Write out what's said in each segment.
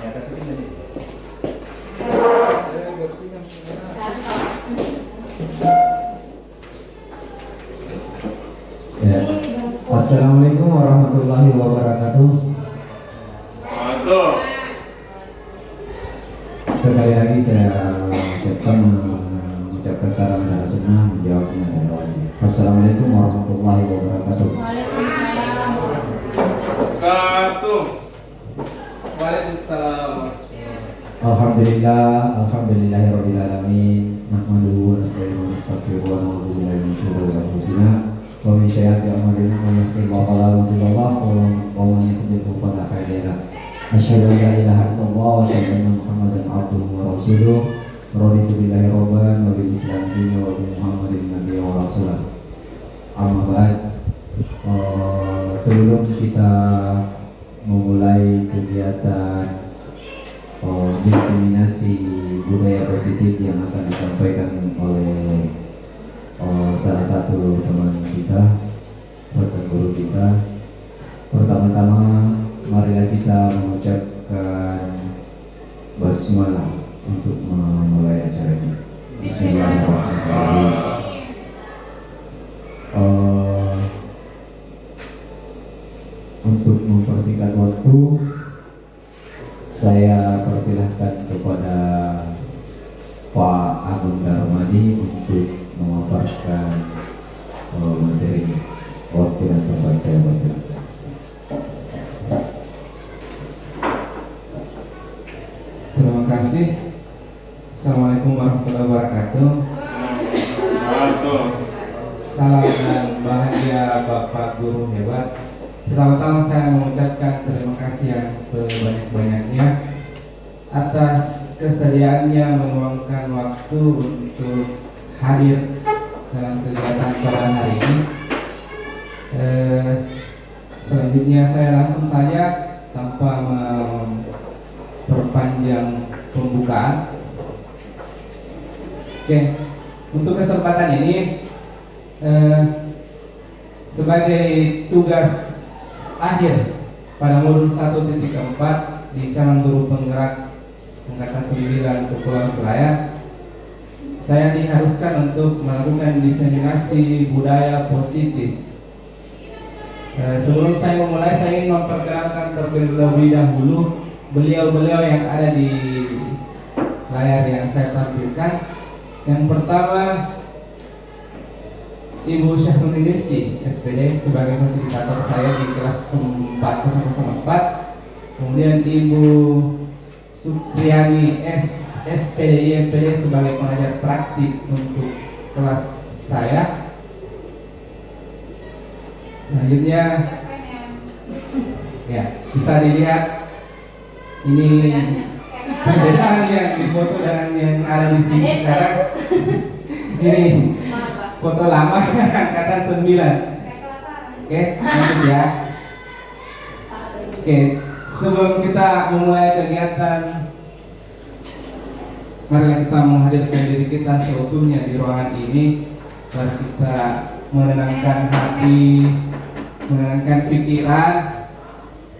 Ya kasih ini jadi. Saya bersihkan. Ya. Assalamualaikum warahmatullahi wabarakatuh. Mantap. Sekali lagi saya mengucapkan salam dan sunnah, menjawabnya dari wajib. Assalamualaikum warahmatullahi wabarakatuh. Waalaikumsalam. Waalaikumsalam. Alhamdulillahirabbil alamin. Nahmaduhu wa nasta'inuhu wa nastaghfiruhu wa na'udzu billahi min shururi anfusina wa min sayyiati a'malina. Man yahdihillahu fala mudilla lahu wa man yudlil fala hadiya lahu. Asyhadu an la ilaha illallah wa asyhadu anna Muhammadan abduhu wa rasuluh. Raditu billahi rabban wa bil islam dinan wa bi Muhammadin nabiyyan wa rasulah. Amma ba'd. Sebelum kita memulai kegiatan diseminasi budaya positif yang akan disampaikan oleh salah satu teman kita, rekan guru kita, pertama-tama marilah kita mengucapkan basmalah untuk memulai acara ini. Bismillahirrahmanirrahim. Untuk mempersingkat waktu, saya persilahkan kepada Pak Agung Darmadi untuk memaparkan materi. Waktu dan tempat saya persilahkan. Terima kasih. Assalamualaikum warahmatullahi wabarakatuh. Salam dan bahagia Bapak Guru hebat. Pertama-tama saya mengucapkan terima kasih yang sebanyak-banyaknya atas kesediaannya meluangkan waktu untuk hadir dalam kegiatan pada hari ini. Selanjutnya saya langsung saja tanpa memperpanjang pembukaan. Oke, untuk kesempatan ini sebagai tugas akhir pada modul 1.4 di calon guru penggerak angkatan 9 Kepulauan Selayar, saya diharuskan untuk melakukan diseminasi budaya positif. Sebelum saya memulai, saya ingin memperkenalkan terlebih dahulu beliau-beliau yang ada di layar yang saya tampilkan. Yang pertama, Ibu Syahruninisi SPD sebagai fasilitator saya di kelas 4004. Kemudian Ibu Supriyani SPD MPD sebagai pengajar praktik untuk kelas saya. Selanjutnya, ya bisa dilihat ini perbedaan yang difoto dengan yang ada di sini sekarang. Ini foto lama angkatan 9. Oke, lanjut ya. Oke, sebelum kita memulai kegiatan, mari kita menghadirkan diri kita seutuhnya di ruangan ini, agar kita menenangkan hati, menenangkan pikiran,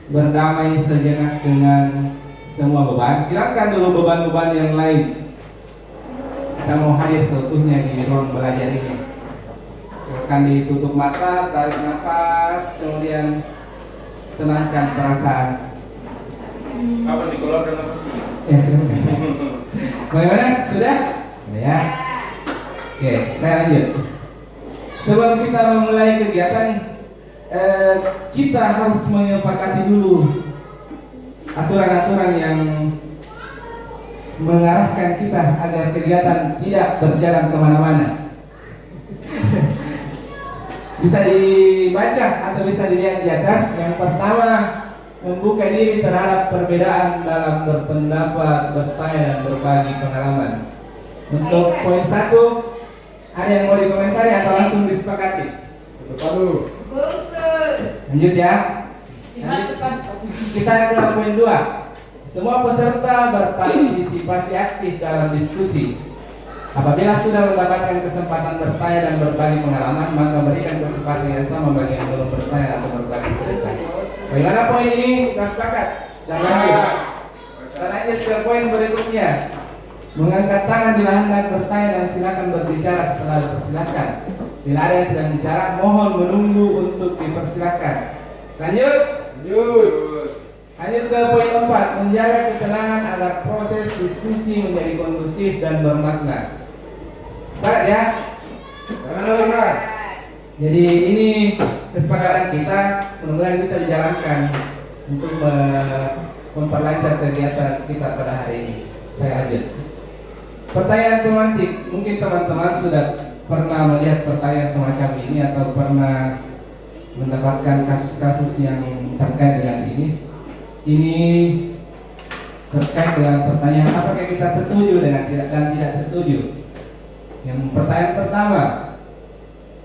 berdamai sejenak dengan semua beban. Hilangkan dulu beban-beban yang lain. Kita mau hadir seutuhnya di ruang belajar ini. Silakan ditutup mata, tarik nafas, kemudian tenangkan perasaan. Apa dikeluarkan apa? Ya, silakan. Bagaimana? Sudah? Ya. Oke, saya lanjut. Sebelum kita memulai kegiatan, kita harus menyepakati dulu aturan-aturan yang mengarahkan kita agar kegiatan tidak berjalan kemana-mana. Bisa dibaca atau bisa dilihat di atas. Yang pertama, membuka diri terhadap perbedaan dalam berpendapat, bertanya dan berbagi pengalaman. Untuk poin 1, ada yang mau dikomentari atau langsung disepakati? Baru. Lanjut ya. Kita ke poin 2. Semua peserta berpartisipasi aktif dalam diskusi. Apabila sudah mendapatkan kesempatan bertanya dan berbagi pengalaman, maka berikan kesempatan yang sama bagi yang belum bertanya atau berbagi cerita. Bagaimana poin ini? Kita sepakat? Dan lanjut. ke poin berikutnya. Mengangkat tangan bila hendak bertanya dan silakan berbicara setelah dipersilakan. Bila ada yang sedang bicara, mohon menunggu untuk dipersilakan. Lanjut. Lanjut ke poin 4, menjaga ketenangan agar proses diskusi menjadi kondusif dan bermakna. Sepakat ya? Jadi ini kesepakatan kita, mudah-mudahan bisa dijalankan untuk memperlancar kegiatan kita pada hari ini. Saya lanjut. Pertanyaan pemantik, mungkin teman-teman sudah pernah melihat pertanyaan semacam ini atau pernah mendapatkan kasus-kasus yang terkait dengan ini. Ini terkait dengan pertanyaan apakah kita setuju dengan dan tidak setuju. Yang pertanyaan pertama,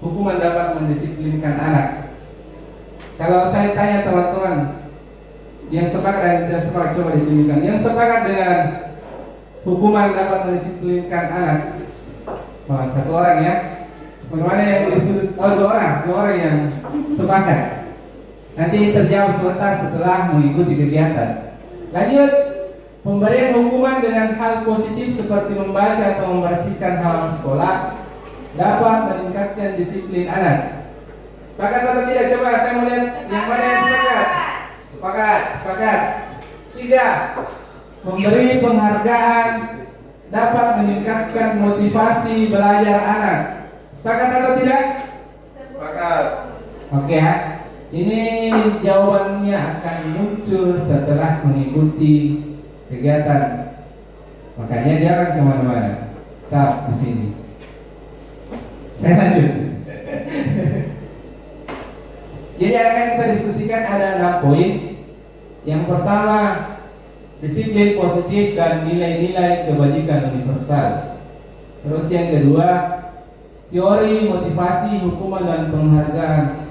hukuman dapat mendisiplinkan anak. Kalau saya tanya teman-teman yang sepakat dan tidak sepakat, coba ditunjukkan. Yang sepakat dengan hukuman dapat mendisiplinkan anak, satu orang ya. Mana yang disebut? Oh, dua orang yang sepakat. Nanti terjawab sebentar setelah mengikuti kegiatan. Lanjut, pemberian hukuman dengan hal positif seperti membaca atau membersihkan halaman sekolah dapat meningkatkan disiplin anak. Sepakat atau tidak? Coba saya melihat yang mana yang sepakat. Sepakat. 3. Memberi penghargaan dapat meningkatkan motivasi belajar anak. Sepakat atau tidak? Sepakat. Oke ya. Ini jawabannya akan muncul setelah mengikuti kegiatan. Makanya jangan kemana-mana, tetap di sini. Saya lanjut. Jadi akan kita diskusikan ada 6 poin. Yang pertama, disiplin positif dan nilai-nilai kebajikan universal. Terus yang kedua, teori motivasi, hukuman dan penghargaan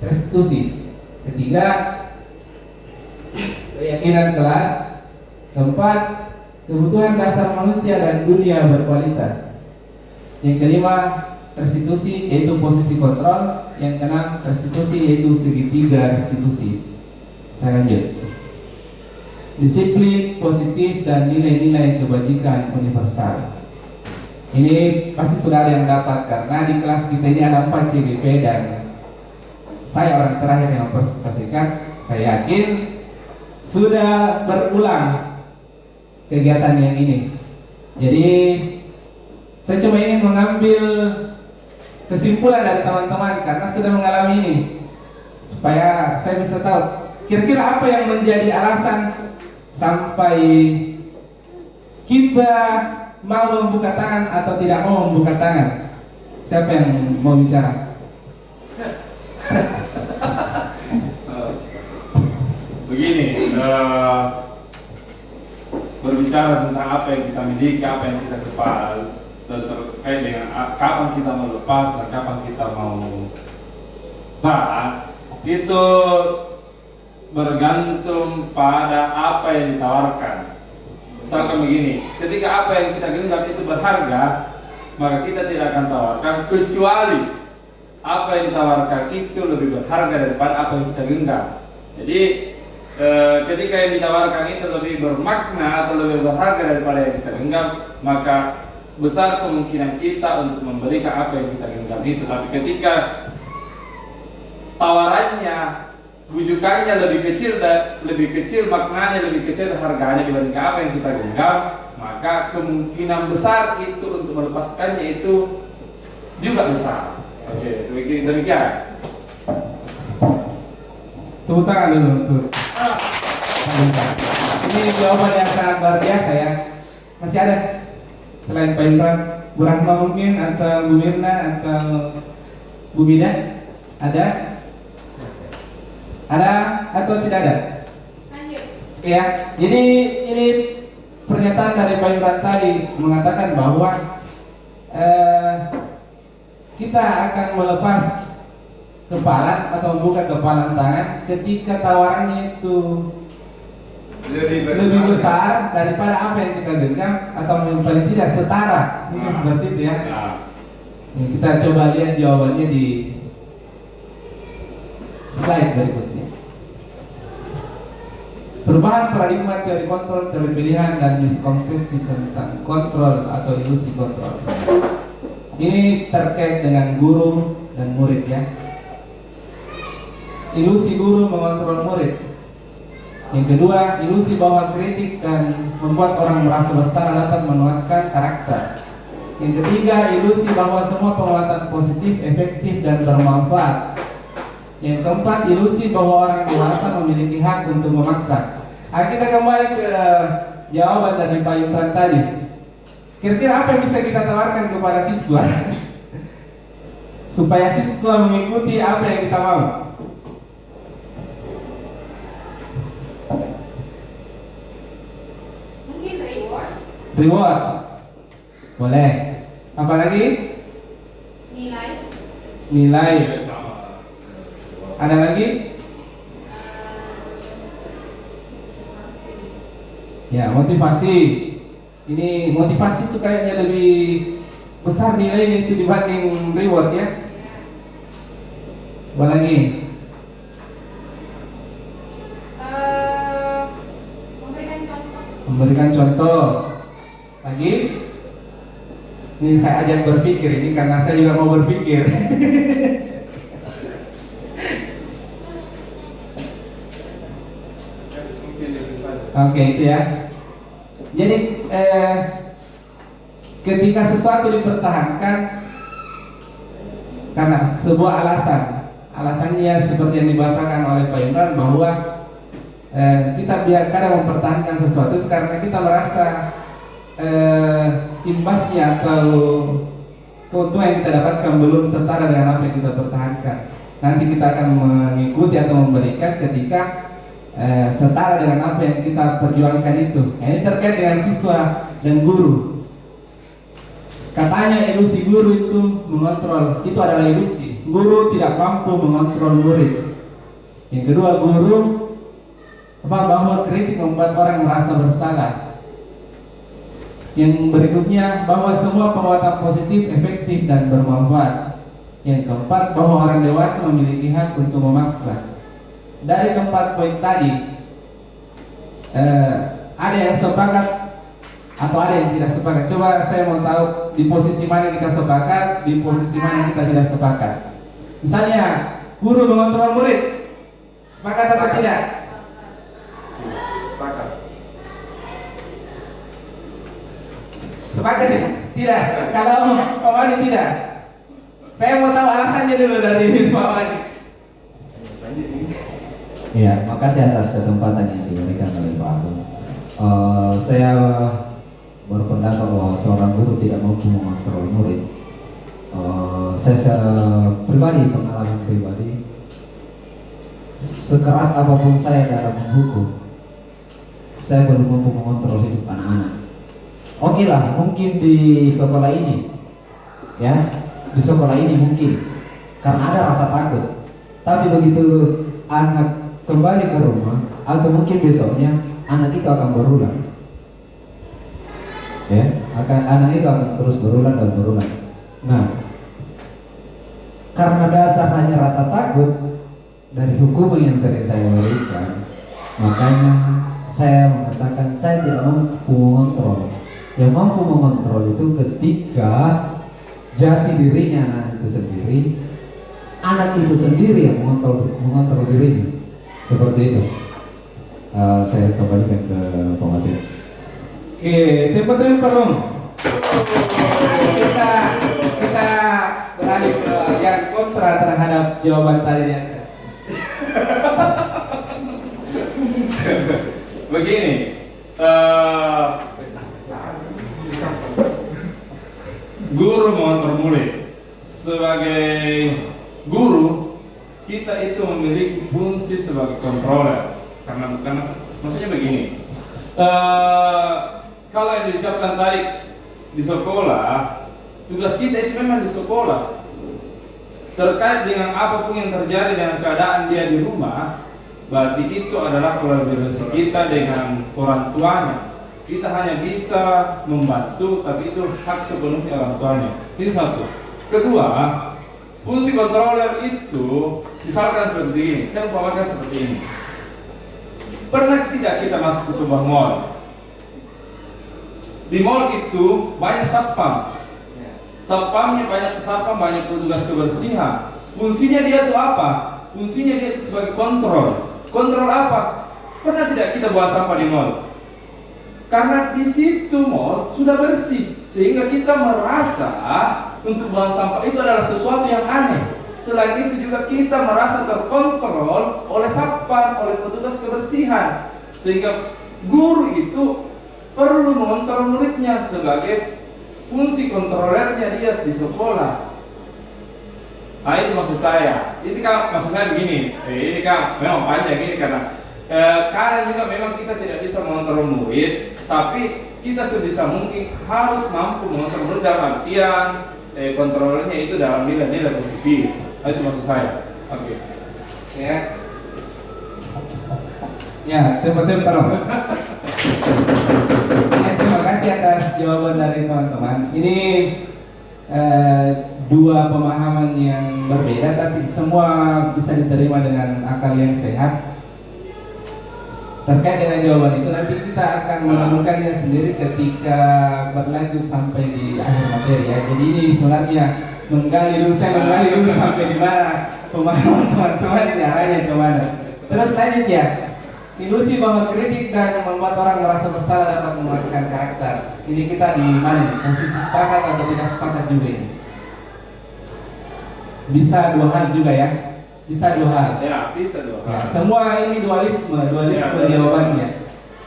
restitusi. Ketiga, keyakinan kelas. Keempat, kebutuhan dasar manusia dan dunia berkualitas. Yang kelima, restitusi yaitu posisi kontrol. Yang keenam, restitusi yaitu segitiga restitusi. Saya lanjut. Disiplin positif dan nilai-nilai kebajikan universal. Ini pasti sudah ada yang dapat karena di kelas kita ini ada 4 CBP dan saya orang terakhir yang mempresentasikan. Saya yakin sudah berulang kegiatan yang ini. Jadi saya cuma ingin mengambil kesimpulan dari teman-teman karena sudah mengalami ini, supaya saya bisa tahu kira-kira apa yang menjadi alasan sampai kita mau membuka tangan atau tidak mau membuka tangan. Siapa yang mau bicara? Begini, berbicara tentang apa yang kita miliki, apa yang kita kepal, terkait dengan kapan kita mau lepas dan kapan kita mau taat, itu bergantung pada apa yang ditawarkan. Misalkan begini, ketika apa yang kita genggam itu berharga, maka kita tidak akan tawarkan, kecuali apa yang ditawarkan itu lebih berharga daripada apa yang kita genggam. Jadi ketika yang ditawarkan itu lebih bermakna atau lebih berharga daripada yang kita genggam, maka besar kemungkinan kita untuk memberikan apa yang kita genggam itu. Tapi ketika tawarannya, bujukannya lebih kecil, maknanya lebih kecil, harganya dibandingkan apa yang kita genggam, maka kemungkinan besar itu untuk melepaskannya itu juga besar. Oke, demikian. Tepuk tangan dulu untuk ini jawaban yang sangat luar biasa ya. Masih ada selain Pak Imran, Bu Rahma mungkin, atau Bu Mirna, atau Bu Bida? Ada atau tidak ada? Lanjut. Ya, jadi ini pernyataan dari Pak Imran tadi mengatakan bahwa kita akan melepas kepala atau membuka kepalan tangan ketika tawarannya itu lebih besar daripada apa yang kita genggam, atau paling tidak setara, mungkin seperti itu ya. Kita coba lihat jawabannya di slide berikutnya. Perubahan paradigma teori kontrol, teori pilihan, dan miskonsepsi tentang kontrol atau ilusi kontrol. Ini terkait dengan guru dan murid ya. Ilusi guru mengontrol murid. Yang kedua, ilusi bahwa kritik dan membuat orang merasa bersalah dapat menguatkan karakter. Yang ketiga, ilusi bahwa semua penguatan positif, efektif, dan bermanfaat. Yang keempat, ilusi bahwa orang dewasa memiliki hak untuk memaksa. Kita kembali ke jawaban dari Pak Yuntan tadi. Kira-kira apa yang bisa kita tawarkan kepada siswa supaya siswa mengikuti apa yang kita mau? Mungkin reward, Reward, boleh. Apalagi? nilai, Nilai. Ada lagi? Ya, motivasi. Ini motivasi itu kayaknya lebih besar nilainya itu dibanding reward ya. Apa lagi? memberikan contoh, Memberikan contoh. Lagi? Ini saya ajak berpikir ini karena saya juga mau berpikir. Oke, itu ya. Jadi ketika sesuatu dipertahankan karena sebuah alasannya seperti yang dibahasakan oleh Pak Imran bahwa kita kadang mempertahankan sesuatu karena kita merasa imbasnya atau keuntungan yang kita dapatkan belum setara dengan apa yang kita pertahankan. Nanti kita akan mengikuti atau memberikan ketika setara dengan apa yang kita perjuangkan itu. Ini terkait dengan siswa dan guru. Katanya ilusi guru itu mengontrol, itu adalah ilusi. Guru tidak mampu mengontrol murid. Yang kedua, guru bahwa kritik membuat orang merasa bersalah. Yang berikutnya, bahwa semua penguatan positif, efektif, dan bermanfaat. Yang keempat, bahwa orang dewasa memiliki hak untuk memaksa. Dari keempat poin tadi, ada yang sepakat atau ada yang tidak sepakat. Coba saya mau tahu di posisi mana kita sepakat, di posisi mana kita tidak sepakat. Misalnya, guru mengontrol murid, sepakat atau tidak? Sepakat. Sepakat tidak? Tidak. Kalau Pak Wadi tidak. Saya mau tahu alasannya dulu dari Pak Wadi. Ya, makasih atas kesempatan yang diberikan oleh Pak Agung. Saya berpendapat bahwa seorang guru tidak mampu mengontrol murid. Saya pribadi, pengalaman pribadi, sekeras apapun saya dalam menghukum, saya belum mampu mengontrol hidup anak-anak. Oke lah, mungkin di sekolah ini, ya, di sekolah ini mungkin karena ada rasa takut. Tapi begitu anak kembali ke rumah atau mungkin besoknya, anak itu akan berulang. Ya, anak itu akan terus berulang dan berulang. Nah, karena dasar hanya rasa takut dari hukuman yang sering saya berikan, makanya saya mengatakan saya tidak mampu mengontrol. Yang mampu mengontrol itu ketika jati dirinya anak itu sendiri, anak itu sendiri yang mengontrol dirinya. Seperti itu. Saya kembalikan ke Pak Mati. Oke, tempat-tempat dong. Kita beralih ke yang kontra terhadap jawaban tadi ya. Begini, guru mengontrol murid. Sebagai guru, kita itu memiliki fungsi sebagai controller. Karena maksudnya begini, kalau yang diucapkan tadi di sekolah, tugas kita itu memang di sekolah. Terkait dengan apapun yang terjadi dengan keadaan dia di rumah, berarti itu adalah kolaborasi kita dengan orang tuanya. Kita hanya bisa membantu, tapi itu hak sepenuhnya orang tuanya. Ini satu. Kedua, fungsi controller itu misalkan seperti ini. Saya umpamakan seperti ini. Pernah tidak kita masuk ke sebuah mall? Di mall itu banyak satpam. Satpamnya banyak satpam, banyak petugas kebersihan. Fungsinya dia itu apa? Fungsinya dia itu sebagai kontrol. Kontrol apa? Pernah tidak kita buang sampah di mall? Karena di situ mall sudah bersih, sehingga kita merasa untuk buang sampah itu adalah sesuatu yang aneh. Selain itu juga kita merasa terkontrol oleh satpam, oleh petugas kebersihan, sehingga guru itu perlu mengontrol muridnya sebagai fungsi kontrolernya dia di sekolah. Nah itu maksud saya. Ini kan maksud saya begini. Ini kan memang panjang ini karena kadang juga memang kita tidak bisa mengontrol murid, tapi kita sebisa mungkin harus mampu mengontrol murid dalam artian kontrolnya itu dalam nilai-nilai positif. Nah, itu maksud saya. Oke. Ya. Ya, teman-teman. Terima kasih atas jawaban dari teman-teman. Ini dua pemahaman yang berbeda, tapi semua bisa diterima dengan akal yang sehat. Terkait dengan jawaban itu nanti kita akan menemukannya sendiri ketika berlanjut sampai di akhir materi ya. Jadi ini sebenarnya saya menggali dulu sampai di mana pemahaman teman-teman ini arahnya kemana. Terus lanjut ya. Ilusi bahwa kritik dan membuat orang merasa bersalah dapat menguatkan karakter. Ini kita di mana nih? Posisi sepakat atau tidak sepakat juga ini? Bisa dua hal juga ya. Bisa dua hal. Ya, bisa dua hal. Ya, semua ini dualisme Ya, jawabannya.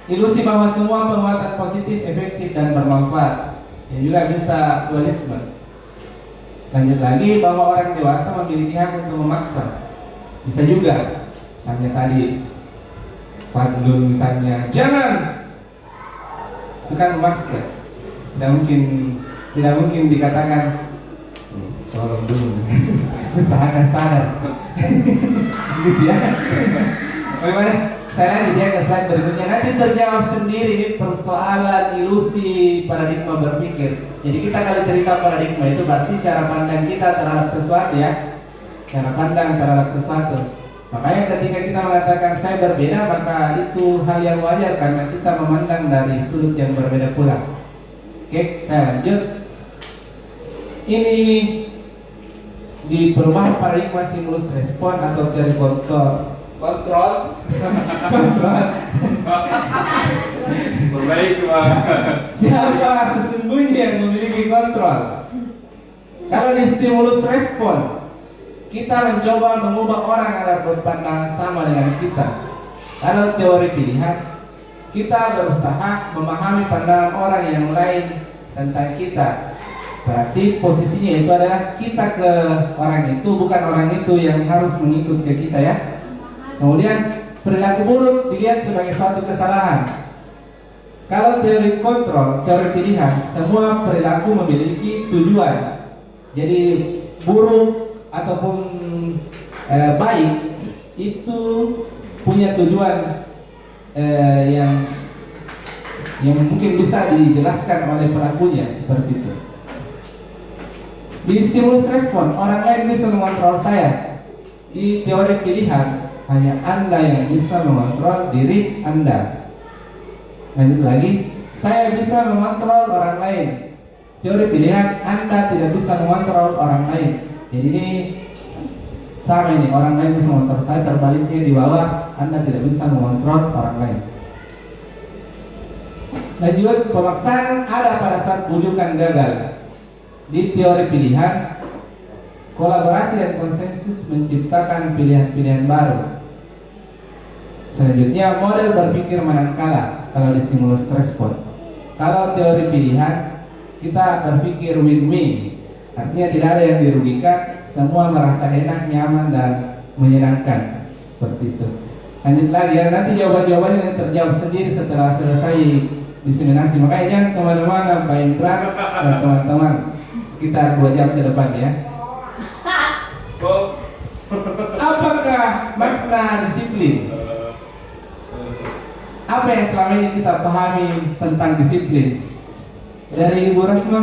Ilusi bahwa semua penguatan positif, efektif dan bermanfaat. Ya, juga bisa dualisme. Lanjut lagi bahwa orang dewasa memiliki hak untuk memaksa. Bisa juga. Misalnya tadi Fadlun misalnya, jangan. Itu kan memaksa. Tidak mungkin dikatakan tolong dulu. Usahakan sadar. Gitu ya. Bagaimana? Saya nanti dia ke slide berikutnya. Nanti terjawab sendiri ini persoalan ilusi paradigma berpikir. Jadi kita kalau cerita paradigma itu berarti cara pandang kita terhadap sesuatu ya. Cara pandang terhadap sesuatu. Makanya ketika kita mengatakan saya berbeda, maka itu hal yang wajar karena kita memandang dari sudut yang berbeda pula. Oke, saya lanjut. Ini di perubahan paradigma stimulus respon atau teori kontrol. Baik, Pak. Siapa sesungguhnya yang memiliki kontrol? Kalau di stimulus respon, kita mencoba mengubah orang agar berpandangan sama dengan kita. Kalau teori pilihan, kita berusaha memahami pandangan orang yang lain tentang kita. Berarti posisinya itu adalah kita ke orang itu, bukan orang itu yang harus mengikut ke kita ya. Kemudian perilaku buruk dilihat sebagai suatu kesalahan. Kalau teori kontrol, teori pilihan, semua perilaku memiliki tujuan. Jadi buruk ataupun baik itu punya tujuan yang mungkin bisa dijelaskan oleh pelakunya seperti itu. Di stimulus respon, orang lain bisa mengontrol saya. Di teori pilihan, hanya Anda yang bisa mengontrol diri Anda. Lanjut lagi, saya bisa mengontrol orang lain. Teori pilihan, Anda tidak bisa mengontrol orang lain. Jadi ini sama ini, orang lain bisa mengontrol saya, terbaliknya di bawah Anda tidak bisa mengontrol orang lain. Lanjut, pemaksaan ada pada saat bujukan gagal. Di teori pilihan, kolaborasi dan konsensus menciptakan pilihan-pilihan baru. Selanjutnya, model berpikir menang kalah kalau di stimulus respon. Kalau teori pilihan, kita berpikir win-win. Artinya tidak ada yang dirugikan, semua merasa enak, nyaman, dan menyenangkan. Seperti itu. Lanjut lagi ya, nanti jawaban-jawabannya yang terjawab sendiri setelah selesai diseminasi. Makanya jangan kemana-mana, Pak Indra dan teman-teman, sekitar 2 jam ke depan ya. Apakah makna disiplin? Apa yang selama ini kita pahami tentang disiplin? Dari Ibu Rahma.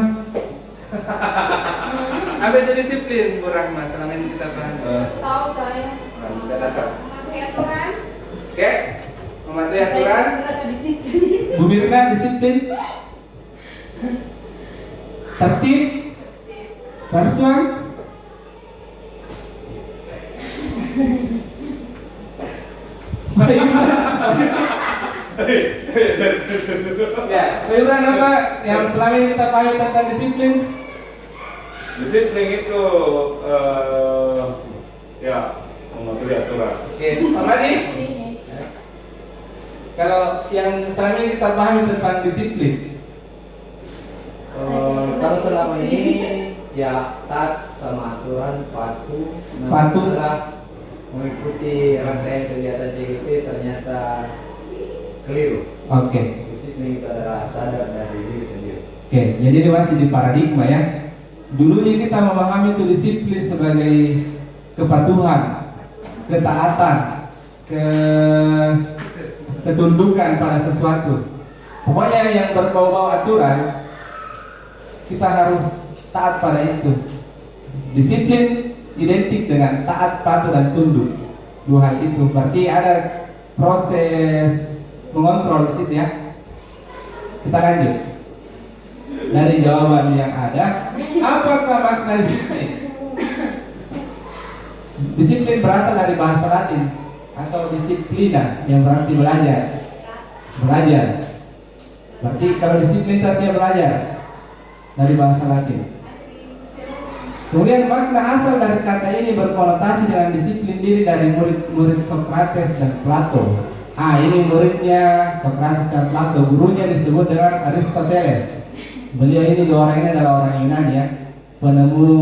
Apa itu disiplin, Bu Rahma, selama ini kita pahami? Tahu saya. Tidak dapat. Mematuhi aturan. Oke, mematuhi aturan. Bu Mirna disiplin, tertib, Parswan. Ya, Pak Imran apa yang selama ini kita pahami tentang disiplin? Disiplin itu ya mematuhi aturan. Oke, Pak Madi, kalau yang selama ini kita pahami tentang disiplin, Kalau selama ini ya taat sama aturan, patuh, Patuh. setelah mengikuti rangkaian kegiatan CGP ternyata keliru. oke. Disiplin itu adalah sadar dari diri sendiri. Oke, jadi ini masih di paradigma ya. Dulunya kita memahami itu disiplin sebagai kepatuhan, ketaatan, ketundukan pada sesuatu. Pokoknya yang berbau-bau aturan, kita harus taat pada itu. Disiplin identik dengan taat, patuh, dan tunduk. Dua hal itu berarti ada proses mengontrol di situ ya. Kita lanjut. Dari jawaban yang ada, apakah makna disiplin? Disiplin berasal dari bahasa Latin atau disiplina yang berarti belajar. Belajar. Berarti kalau disiplin itu artinya belajar dari bahasa Latin. Kemudian makna asal dari kata ini berkonotasi dengan disiplin diri dari murid-murid Sokrates dan Plato. Ini muridnya Sokrates dan Plato, gurunya disebut dengan Aristoteles. Beliau ini dua orang ini adalah orang Yunani ya, penemu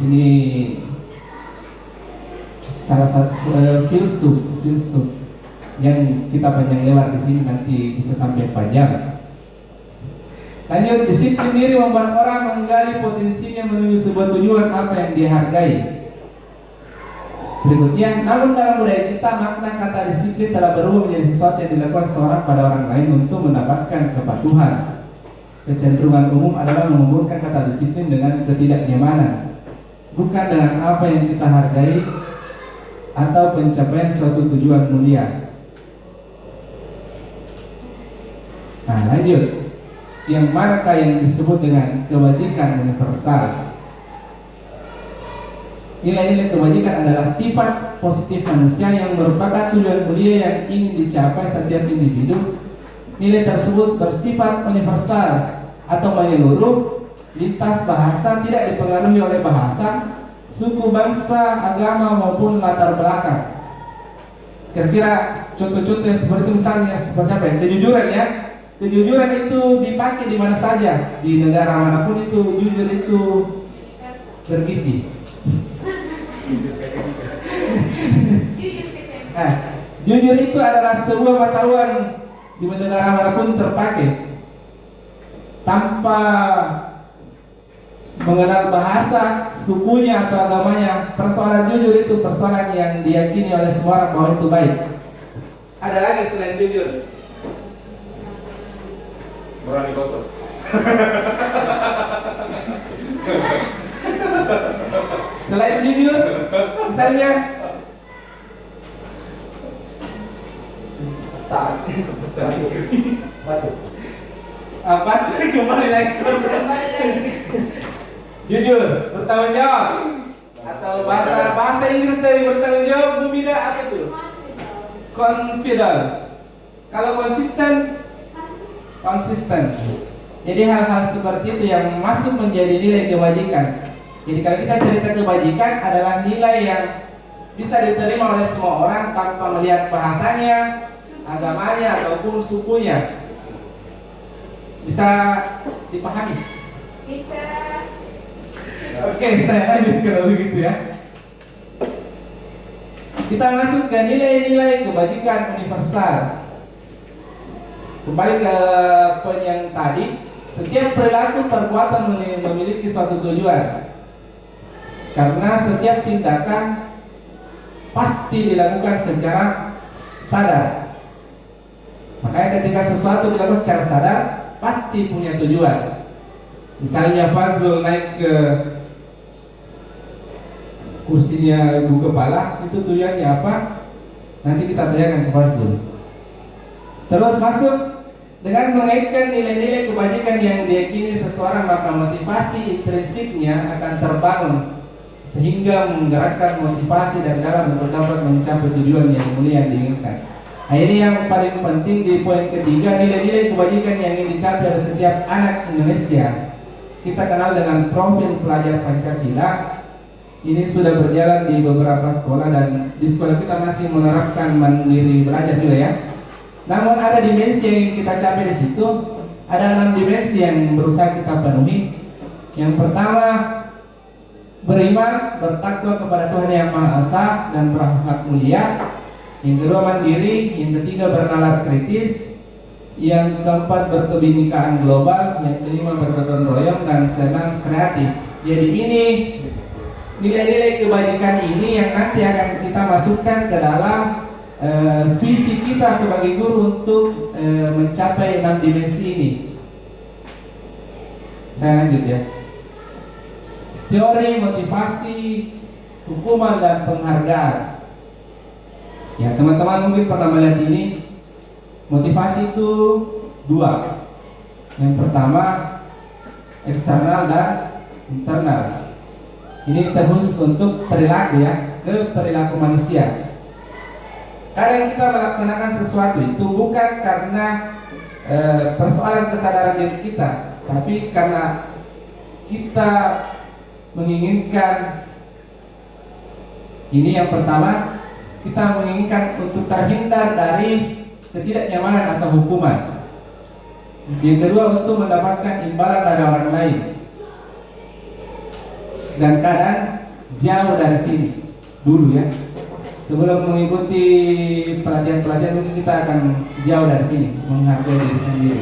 ini salah satu filsuf yang kita panjang lebar di sini nanti bisa sampai 4 jam. Lanjut, disiplin diri membuat orang menggali potensinya menuju sebuah tujuan apa yang dihargai. Berikutnya, namun dalam budaya kita makna kata disiplin telah berubah menjadi sesuatu yang dilakukan seorang pada orang lain untuk mendapatkan kepatuhan. Kecenderungan umum adalah menghubungkan kata disiplin dengan ketidaknyamanan, bukan dengan apa yang kita hargai atau pencapaian suatu tujuan mulia. Nah, lanjut. Yang manakah yang disebut dengan kewajiban universal? Nilai-nilai kewajiban adalah sifat positif manusia yang merupakan tujuan mulia yang ingin dicapai setiap individu. Nilai tersebut bersifat universal atau menyeluruh, lintas bahasa, tidak dipengaruhi oleh bahasa, suku, bangsa, agama maupun latar belakang. Kira-kira contoh-contoh yang seperti itu misalnya seperti apa ya? Kejujuran ya. Kejujuran itu dipakai di mana saja, di negara manapun itu jujur itu bergizi. Jujur itu adalah sebuah pengetahuan di negara manapun terpakai tanpa mengenal bahasa, sukunya atau agamanya. Persoalan jujur itu persoalan yang diyakini oleh semua orang bahwa itu baik. Ada lagi selain jujur? Berani kotor. Selain jujur, misalnya Saat patuh. apa? Kembali lagi. Jujur, bertanggung jawab. Atau bahasa Inggris dari bertanggung jawab, Bu Mida, apa itu? Confident. Kalau konsisten. Jadi hal-hal seperti itu yang masuk menjadi nilai kebajikan. Jadi kalau kita cerita kebajikan adalah nilai yang bisa diterima oleh semua orang tanpa melihat bahasanya, agamanya ataupun sukunya. Bisa dipahami? Bisa. Oke, saya lanjut kalau begitu ya. Kita masuk ke nilai-nilai kebajikan universal. Kembali ke poin yang tadi, setiap perilaku perbuatan memiliki suatu tujuan. Karena setiap tindakan pasti dilakukan secara sadar. Makanya ketika sesuatu dilakukan secara sadar, pasti punya tujuan. Misalnya Fazlul naik ke kursinya ibu kepala, itu tujuannya apa? Nanti kita tanyakan ke Fasdul. Terus masuk dengan mengaitkan nilai-nilai kebajikan yang diyakini seseorang, maka motivasi intrinsiknya akan terbangun sehingga menggerakkan motivasi dan dalam untuk dapat mencapai tujuan yang mulia yang diinginkan. Nah, ini yang paling penting di poin ketiga, nilai-nilai kebajikan yang ingin dicapai oleh setiap anak Indonesia. Kita kenal dengan profil pelajar Pancasila. Ini sudah berjalan di beberapa sekolah dan di sekolah kita masih menerapkan mandiri belajar juga ya. Namun ada dimensi yang ingin kita capai di situ. Ada 6 dimensi yang berusaha kita penuhi. Yang pertama, beriman, bertakwa kepada Tuhan Yang Maha Esa dan berakhlak mulia. Yang kedua, mandiri. Yang ketiga, bernalar kritis. Yang keempat, berkebinekaan global. Yang kelima, bergotong royong. Dan keenam, kreatif. Jadi ini nilai-nilai kebajikan ini yang nanti akan kita masukkan ke dalam visi kita sebagai guru untuk mencapai 6 dimensi ini. Saya lanjut ya. Teori, motivasi, hukuman, dan penghargaan. Ya, teman-teman mungkin pernah melihat ini. Motivasi itu 2. Yang pertama, eksternal dan internal. Ini terkhusus untuk perilaku ya, ke perilaku manusia. Kadang kita melaksanakan sesuatu itu bukan karena persoalan kesadaran diri kita, tapi karena kita menginginkan. Ini yang pertama, kita menginginkan untuk terhindar dari ketidaknyamanan atau hukuman. Yang kedua, untuk mendapatkan imbalan dari orang lain. Dan kadang jauh dari sini dulu ya. Sebelum mengikuti pelatihan-pelatihan mungkin kita akan jauh dari sini, menghargai diri sendiri.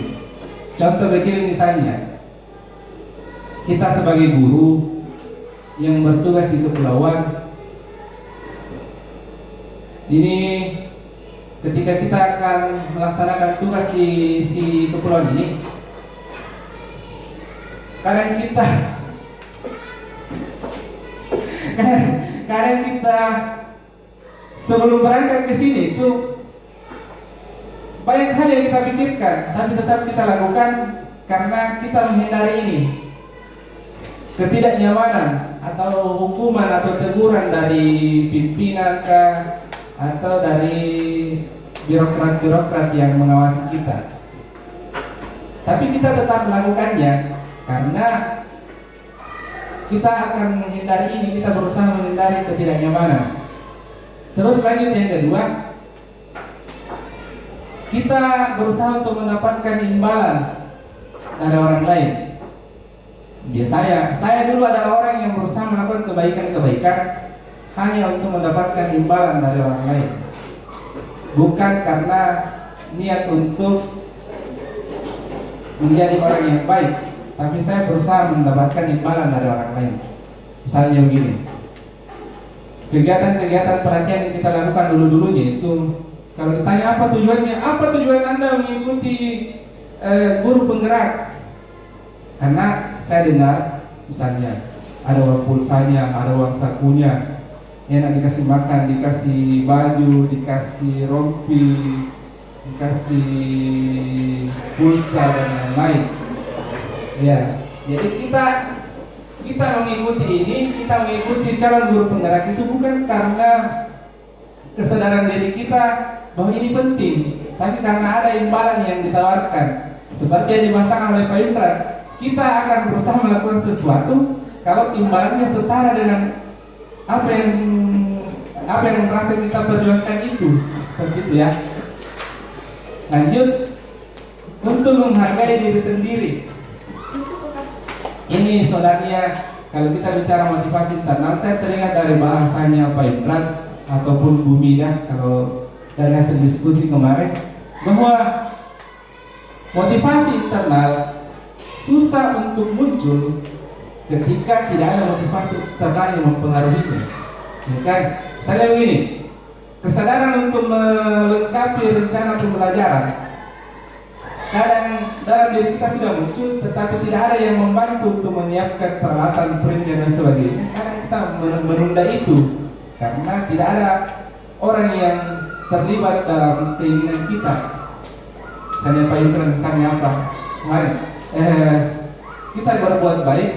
Contoh kecil misalnya, kita sebagai guru yang bertugas di kepulauan, ini ketika kita akan melaksanakan tugas di si kepulauan ini, kadang kita sebelum berangkat ke sini itu banyak hal yang kita pikirkan, tapi tetap kita lakukan karena kita menghindari ini, ketidaknyamanan atau hukuman atau teguran dari pimpinan atau dari birokrat-birokrat yang mengawasi kita. Tapi kita tetap melakukannya karena kita akan menghindari ini, kita berusaha menghindari ketidaknyamanan. Terus lanjut yang kedua, kita berusaha untuk mendapatkan imbalan dari orang lain. Biasanya, saya dulu adalah orang yang berusaha melakukan kebaikan-kebaikan hanya untuk mendapatkan imbalan dari orang lain, bukan karena niat untuk menjadi orang yang baik, tapi saya berusaha mendapatkan imbalan dari orang lain. Misalnya begini, kegiatan-kegiatan pelatihan yang kita lakukan dulu-dulunya itu, kalau ditanya apa tujuannya, apa tujuan Anda mengikuti guru penggerak? Karena saya dengar misalnya ada uang pulsanya, ada uang sakunya, enak dikasih makan, dikasih baju, dikasih rompi, dikasih pulsa dan lain-lain. Ya, jadi kita mengikuti ini, kita mengikuti calon guru penggerak itu bukan karena kesadaran diri kita bahwa ini penting, tapi karena ada imbalan yang ditawarkan. Seperti yang dimaksudkan oleh Pak Imran, kita akan berusaha melakukan sesuatu kalau imbalannya setara dengan apa yang merasa kita perjuangkan itu, seperti itu ya. Lanjut, untuk menghargai diri sendiri. Ini saudaranya, kalau kita bicara motivasi internal, saya teringat dari bahasanya Pak Imran ataupun Bu Mida kalau dari hasil diskusi kemarin, bahwa motivasi internal susah untuk muncul ketika tidak ada motivasi eksternal yang mempengaruhinya. Ya kan? Misalnya begini, kesadaran untuk melengkapi rencana pembelajaran kadang dalam diri kita sudah muncul, tetapi tidak ada yang membantu untuk menyiapkan peralatan, printnya dan sebagainya. Kadang kita menunda itu karena tidak ada orang yang terlibat dalam keinginan kita. Misalnya Pak Indra, misalnya apa kemarin, kita berbuat baik.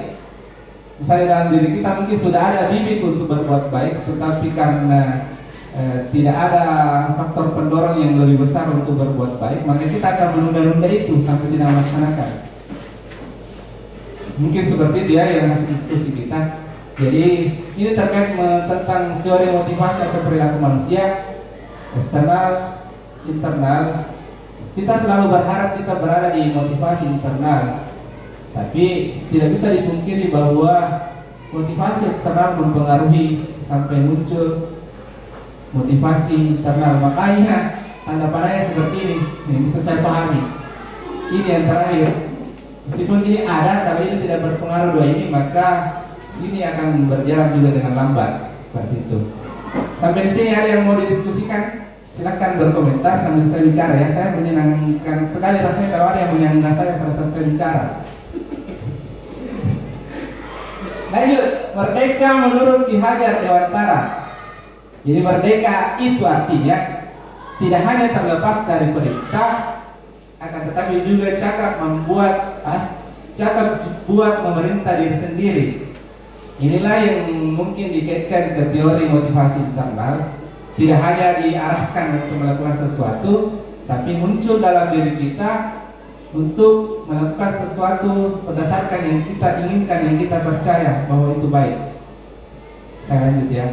Misalnya dalam diri kita mungkin sudah ada bibit untuk berbuat baik, tetapi karena tidak ada faktor pendorong yang lebih besar untuk berbuat baik, maka kita akan menunda-nunda itu sampai tidak melaksanakan. Mungkin seperti itu ya yang hasil diskusi kita. Jadi ini terkait tentang teori motivasi atau perilaku manusia, eksternal, internal. Kita selalu berharap kita berada di motivasi internal, tapi tidak bisa dipungkiri bahwa motivasi eksternal mempengaruhi sampai muncul motivasi internal. Makanya tanda panahnya seperti ini, yang bisa saya pahami. Ini yang terakhir. Meskipun ini ada, kalau ini tidak berpengaruh dua ini, maka ini akan berjalan juga dengan lambat seperti itu. Sampai di sini ada yang mau didiskusikan? Silakan berkomentar sambil saya bicara ya. Saya menyenangkan sekali rasanya kalau ada yang menyenangkan saya pada saat saya bicara. Lanjut, merdeka menurut Ki Hajar Dewantara. Jadi merdeka itu artinya tidak hanya terlepas dari perintah, akan tetapi juga cakap buat memerintah diri sendiri. Inilah yang mungkin dikaitkan ke teori motivasi internal. Tidak hanya diarahkan untuk melakukan sesuatu, tapi muncul dalam diri kita untuk melakukan sesuatu berdasarkan yang kita inginkan, yang kita percaya bahwa itu baik. Saya lanjut ya.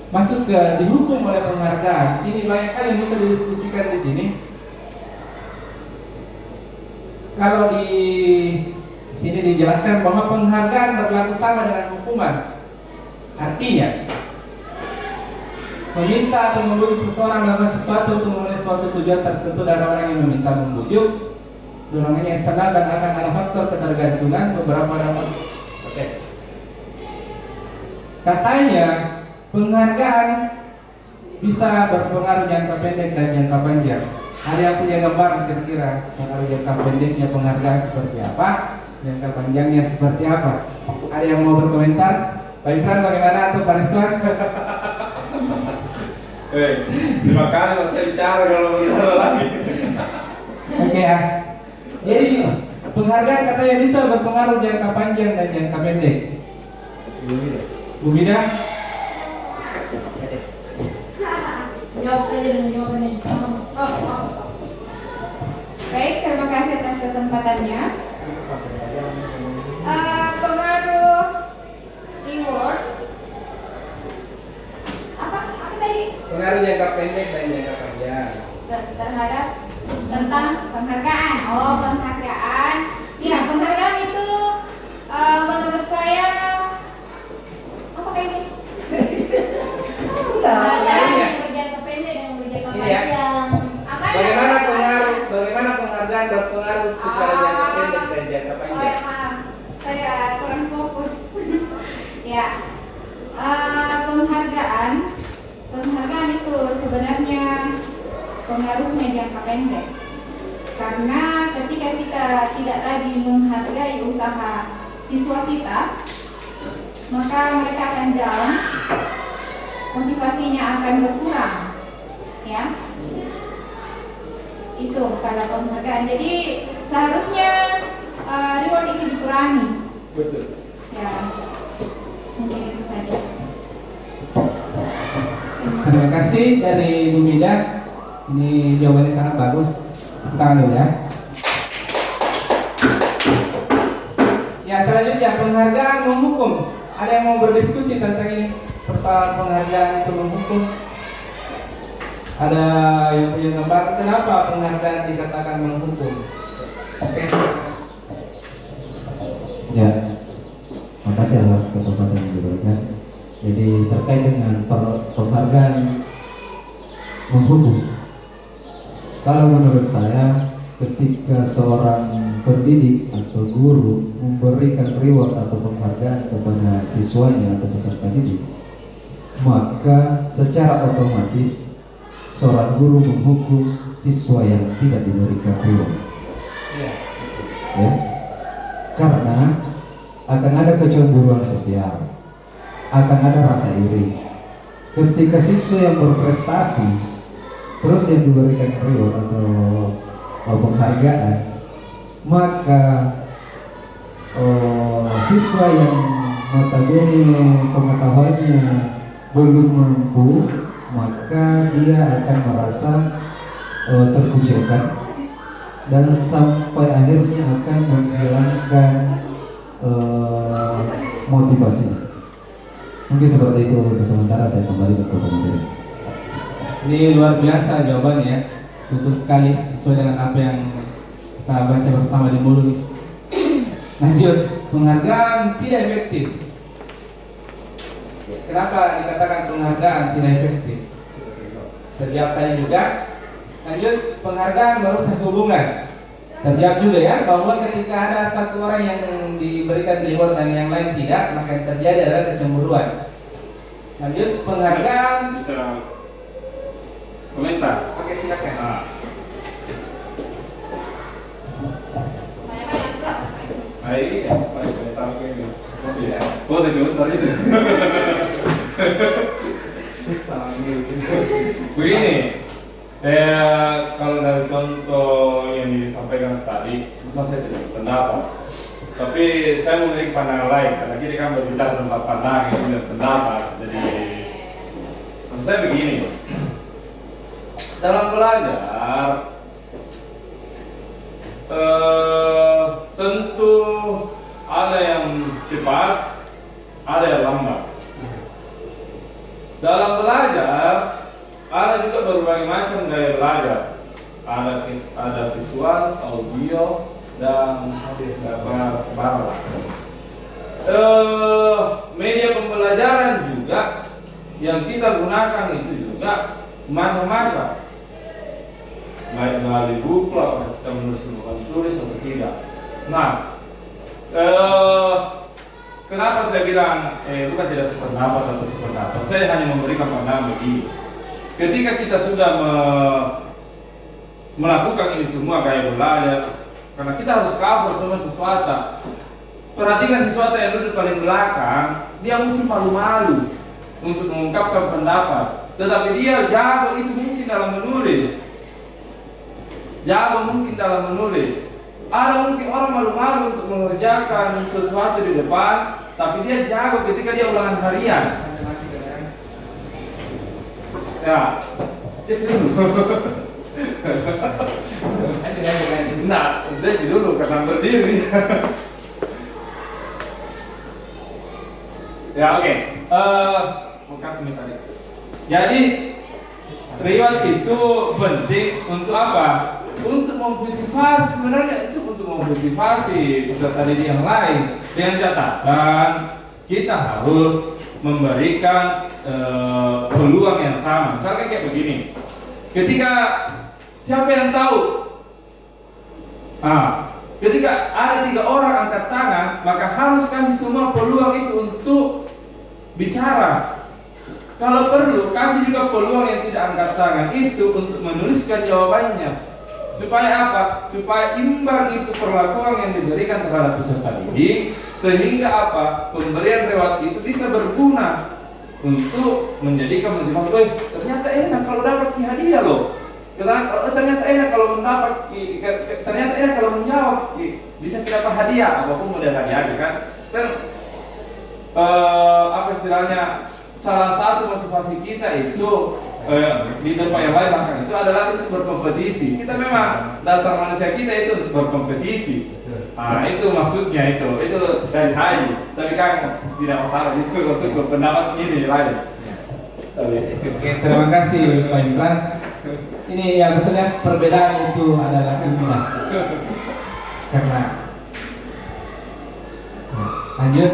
Masuk ke dihukum oleh penghargaan. Ini banyak kali yang bisa didiskusikan di sini. Kalau di sini dijelaskan bahwa penghargaan berlaku sama dengan hukuman. Artinya meminta atau membujuk seseorang melakukan sesuatu untuk memenuhi suatu tujuan tertentu dari orang yang meminta membujuk, dorongannya eksternal dan akan ada faktor ketergantungan beberapa dapat. Oke. Katanya penghargaan bisa berpengaruh jangka pendek dan jangka panjang. Ada yang punya gambaran kira-kira pengaruh jangka pendeknya penghargaan seperti apa, jangka panjangnya seperti apa? Ada yang mau berkomentar? Pak Ifran bagaimana atau Pak Rizwan? Terima kasih saya bicara kalau begitu lagi. Oke ya. Jadi penghargaan katanya bisa berpengaruh jangka panjang dan jangka pendek. Bu Mida? Jawab saja dengan jawabannya. Baik, terima kasih atas kesempatannya. Pengaruh reward apa tadi? Pengaruh jangka pendek dan jangka panjang Terhadap tentang penghargaan. Oh, penghargaan. Ya, penghargaan itu menurut saya apa kayak ini? Penghargaan yang berjangka pendek dan berjangka panjang. Bagaimana penghargaan berpengaruh secara jangka pendek dan jangka Oh panjang? ya, maaf, saya kurang fokus. Ya, penghargaan itu sebenarnya pengaruhnya jangka pendek. Karena ketika kita tidak lagi menghargai usaha siswa kita, maka mereka akan down, motivasinya akan berkurang, ya. Itu kalau penghargaan. Jadi seharusnya reward itu dikurangi. Betul. Ya, mungkin itu saja. Terima kasih dari Bu Mida. Ini jawabannya sangat bagus. Tepuk tangan dulu ya. Ya, selanjutnya penghargaan menghukum. Ada yang mau berdiskusi tentang ini? Persoalan penghargaan itu menghukum. Ada yang punya gambar kenapa penghargaan dikatakan menghukum? Oke. Ya, makasih atas kesempatan yang diberikan. Jadi terkait dengan penghargaan menghukum, kalau menurut saya ketika seorang pendidik atau guru memberikan reward atau penghargaan kepada siswanya atau peserta didik, maka secara otomatis seorang guru menghukum siswa yang tidak diberikan reward. Ya, karena akan ada kecemburuan sosial, akan ada rasa iri, ketika siswa yang berprestasi terus yang diberikan reward atau penghargaan, maka siswa yang notabene pengetahuannya belum mampu, maka dia akan merasa terkucilkan dan sampai akhirnya akan menghilangkan motivasi. Mungkin seperti itu untuk sementara. Saya kembali ke materi. Ini luar biasa jawabannya ya, betul sekali sesuai dengan apa yang kita baca bersama di mulut. Lanjut, penghargaan tidak efektif. Kenapa dikatakan penghargaan tidak efektif? Terjawab tadi juga. Lanjut, penghargaan merusak hubungan. Terjawab juga ya, bahwa ketika ada satu orang yang diberikan reward dan yang lain tidak, maka yang terjadi adalah kecemburuan. Lanjut, penghargaan. Bisa komentar. Oke, silakan. Iya, komentar ini. Oh, ada komentar itu. Begini, kalau dari contoh yang disampaikan tadi, saya tidak sependapat. Tapi saya memiliki pandangan lain, karena kita kan berbicara tentang pandangan itu dan pendapat. Jadi, maksud saya begini, dalam belajar, tentu ada yang cepat, ada yang lambat. Dalam belajar, ada juga berbagai macam gaya belajar. Ada visual, audio, dan beberapa sebarang. Media pembelajaran juga yang kita gunakan itu juga macam-macam. Baik melalui buku, atau kita menulis tulis atau tidak. Nah, kenapa saya bilang bukan tidak sependapat atau sependapat? Saya hanya memberikan pandangan begini. Ketika kita sudah melakukan ini semua gaya belajar, karena kita harus cover semua sesuatu. Perhatikan sesuatu yang duduk paling belakang, dia mungkin malu-malu untuk mengungkapkan pendapat, tetapi dia jago itu mungkin dalam menulis. Ada mungkin orang malu-malu untuk mengerjakan sesuatu di depan, tapi dia jago ketika dia ulangan harian. Ya, cek dulu. Nah, cek dulu karena berdiri. Ya, oke. Bukan ini tadi. Jadi, reward itu penting untuk apa? Untuk memotivasi, sebenarnya itu untuk memotivasi peserta didik yang lain, dengan catatan kita harus memberikan peluang yang sama. Misalnya kayak begini, ketika siapa yang tahu, ketika ada 3 orang angkat tangan, maka harus kasih semua peluang itu untuk bicara. Kalau perlu kasih juga peluang yang tidak angkat tangan itu untuk menuliskan jawabannya. Supaya apa? Supaya imbang itu perlakuan yang diberikan terhadap peserta didik, sehingga apa? Pemberian reward itu bisa berguna untuk menjadikan motivasi. Ternyata enak kalau dapat hadiah loh. Ternyata enak kalau mendapat, ternyata enak kalau menjawab, bisa dapat hadiah apapun model hadiah kan? Dan apa istilahnya? Salah satu motivasi kita itu di tempat yang lain bahkan itu adalah untuk berkompetisi. Kita memang dasar manusia kita itu untuk berkompetisi. Itu maksudnya itu dari saya. Tapi kan tidak masalah itu maksud pendapat ini lain. Oke, terima kasih Pak Imran. Ini ya betulnya perbedaan itu adalah indah. Karena lanjut.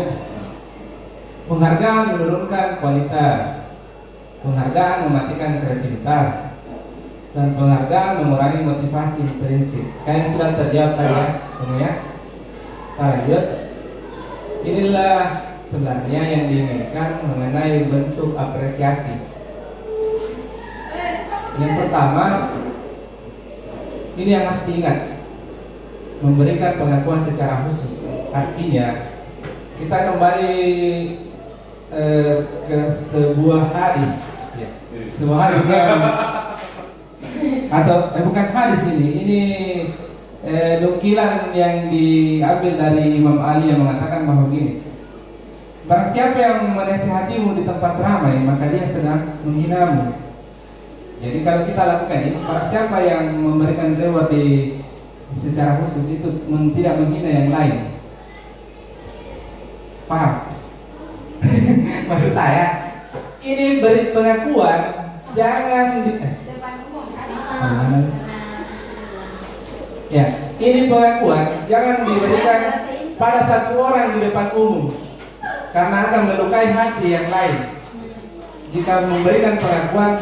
Penghargaan menurunkan kualitas, penghargaan mematikan kreativitas, dan penghargaan mengurangi motivasi intrinsik. Kayak yang sudah terjawab tadi ya, semuanya. Kita lanjut. Inilah sebenarnya yang diinginkan mengenai bentuk apresiasi. Yang pertama, ini yang harus diingat, memberikan pengakuan secara khusus. Artinya kita kembali ke sebuah hadis, ya. Sebuah hadis yang atau bukan hadis ini nukilan yang diambil dari Imam Ali yang mengatakan bahwa begini, barang siapa yang menasihatimu di tempat ramai maka dia sedang menghinamu. Jadi kalau kita lakukan ini, barang siapa yang memberikan reward secara khusus itu tidak menghina yang lain. Paham? Maksud saya ini beri pengakuan, jangan Depan umum kan? ya, ini pengakuan jangan diberikan pada satu orang di depan umum karena akan melukai hati yang lain. Jika memberikan pengakuan,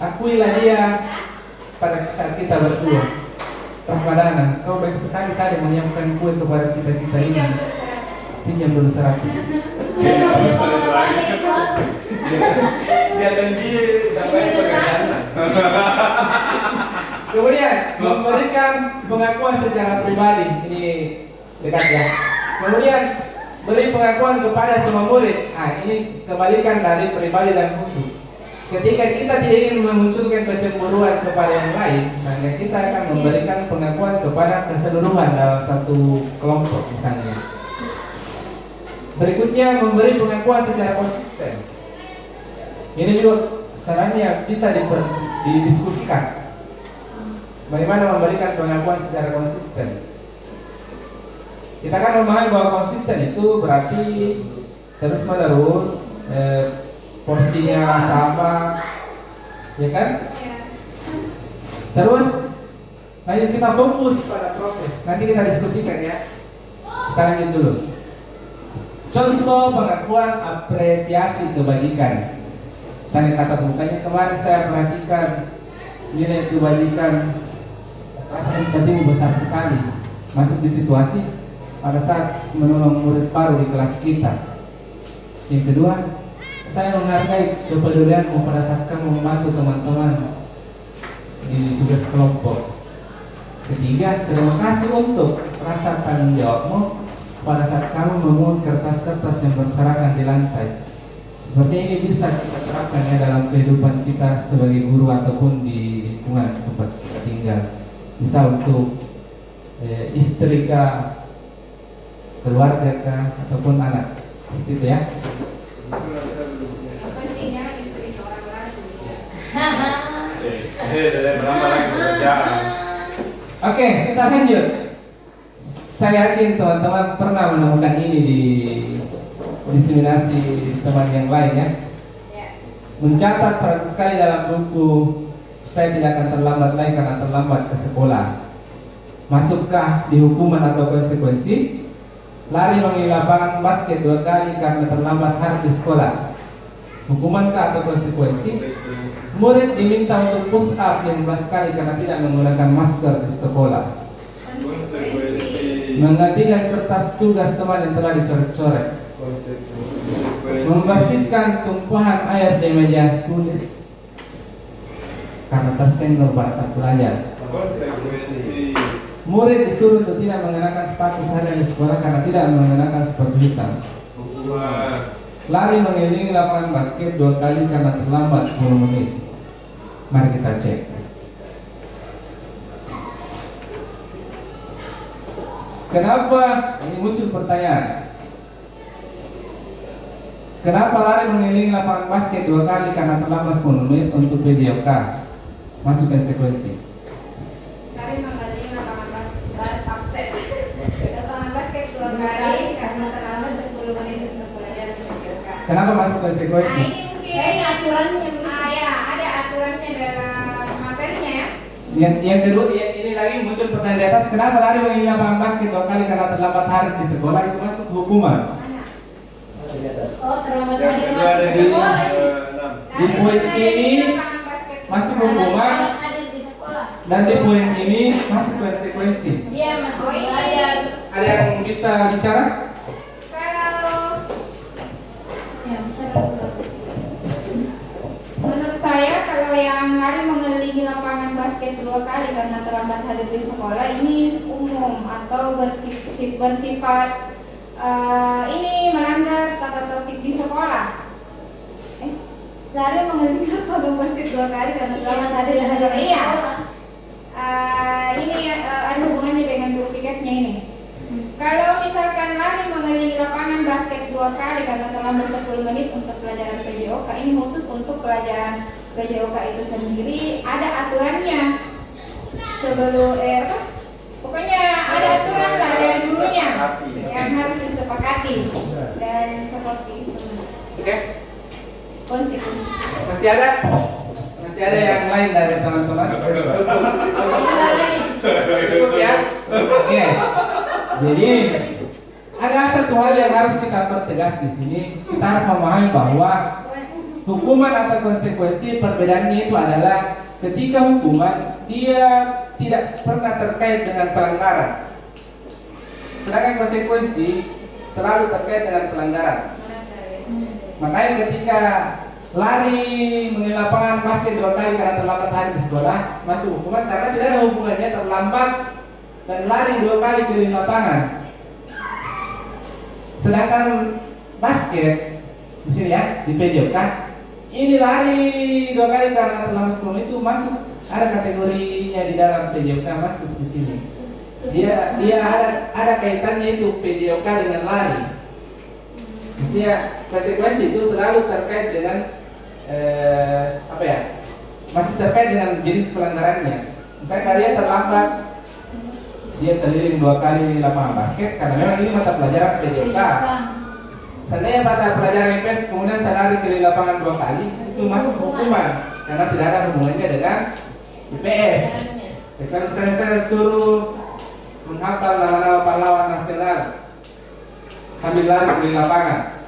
akuilah dia pada saat kita berdua. Ramadana, kau baik sekali tadi menyiapkan kue kepada kita ini. Pinjam dulu 100. Dia janji dapat pekerjaan. Kemudian memberikan pengakuan secara pribadi, ini dekat ya. Kemudian beri pengakuan kepada semua murid. Ini kebalikan dari pribadi dan khusus. Ketika kita tidak ingin memunculkan kecemburuan kepada yang lain, maka kita akan memberikan pengakuan kepada keseluruhan dalam satu kelompok misalnya. Berikutnya memberi pengakuan secara konsisten. Ini juga sarannya bisa didiskusikan. Bagaimana memberikan pengakuan secara konsisten? Kita kan memahami bahwa konsisten itu berarti terus menerus, porsinya sama, ya kan? Terus, lanjut kita fokus pada proses. Nanti kita diskusikan ya. Kita lanjut dulu. Contoh pengakuan apresiasi kebajikan. Misalnya kata bukanya, kemarin saya perhatikan nilai kebajikan rasa empatimu besar sekali. Masuk di situasi pada saat menolong murid baru di kelas kita. Yang kedua, saya menghargai kepedulianmu pada saat kamu membantu teman-teman di tugas kelompok. Ketiga, terima kasih untuk rasa tanggung jawabmu pada saat kamu memungut kertas-kertas yang berserakan di lantai. Seperti ini bisa kita terapkan ya dalam kehidupan kita sebagai guru ataupun di lingkungan tempat kita tinggal. Bisa untuk istri kah, keluarga kah, ataupun anak. Gitu ya. Pentingnya istri orang-orang. Dari berapa lagi pekerjaan? Oke, kita lanjut. Saya yakin teman-teman pernah menemukan ini di diseminasi teman yang lain ya. Mencatat 100 kali dalam buku, saya tidak akan terlambat lagi karena terlambat ke sekolah. Masukkah di hukuman atau konsekuensi? Lari mengelilingi lapangan basket 2 kali karena terlambat hari di sekolah. Hukumankah atau konsekuensi? Murid diminta untuk push up 15 kali karena tidak menggunakan masker di sekolah. Menggantikan kertas tugas teman yang telah dicoret-coret. Membersihkan tumpahan air di meja tulis karena tersenggol pada saat belajar. Murid disuruh untuk tidak mengenakan sepatu seharian di sekolah karena tidak mengenakan sepatu hitam. Lari mengelilingi lapangan basket 2 kali karena terlambat 10 menit. Mari kita cek. Kenapa? Ini muncul pertanyaan. Kenapa lari mengelilingi lapangan basket 2 kali karena terlambat 10 menit untuk PJOK? Masuk konsekuensi. Lari mengelilingi lapangan basket 2 kali karena terlambat 10 menit untuk belajar PJOK. Kenapa masuk konsekuensi? Ini mungkin aturannya ya, ada aturannya dalam materinya ya. Yang kedua, ini lagi muncul pertanyaan di atas. Kenapa lari mengelilingi lapangan basket 2 kali karena terlambat hari di sekolah? Itu masuk hukuman. Oh, terlambat hari masuk sekolah. Di poin ini masuk hukuman, dan di poin ini masuk konsekuensi. Dia masuk belajar. Ada yang bisa bicara? Ya, bisa. Menurut saya kalau yang lari mengelilingi lapangan basket 2 kali karena terlambat hadir di sekolah ini umum atau bersifat ini melanggar tata tertib di sekolah. lari mengelilingi lapangan basket 2 kali karena selamat hadir dan agama. Iya. Ini ada hubungannya dengan guru piketnya ini. Kalau misalkan lari mengelilingi lapangan basket 2 kali karena terlambat 10 menit untuk pelajaran PJOK, ini khusus untuk pelajaran PJOK itu sendiri ada aturannya. Sebelum pokoknya ada aturan lah dari gurunya yang harus disepakati dan seperti itu. Oke. Konsekuensi. Masih ada yang lain dari teman-teman? Cukup ya. Oke. Jadi ada satu hal yang harus kita pertegas di sini. Kita harus memahami bahwa hukuman atau konsekuensi perbedaannya itu adalah ketika hukuman dia tidak pernah terkait dengan pelanggaran, sedangkan konsekuensi selalu terkait dengan pelanggaran. Makanya ketika lari mengelilingi lapangan basket 2 kali karena terlambat hadir di sekolah masuk hukuman karena tidak ada hubungannya terlambat dan lari 2 kali keliling lapangan. Sedangkan basket di sini ya di PJOK ini lari 2 kali karena terlambat 10 menit itu masuk, ada kategorinya di dalam PJOK masuk di sini. Dia ada kaitannya itu PJOK dengan lari. Maksudnya konsekuensi itu selalu terkait dengan masih terkait dengan jenis pelanggarannya. Misalnya kalian terlambat, dia keliling 2 kali lapangan basket karena memang ini mata pelajaran PJOK. Seandainya mata pelajaran IPS kemudian saya lari keliling lapangan 2 kali, itu masuk hukuman karena tidak ada hubungannya dengan IPS. Jadi kalau misalnya saya suruh menghafal nama-nama pahlawan nasional sambil lari keliling lapangan,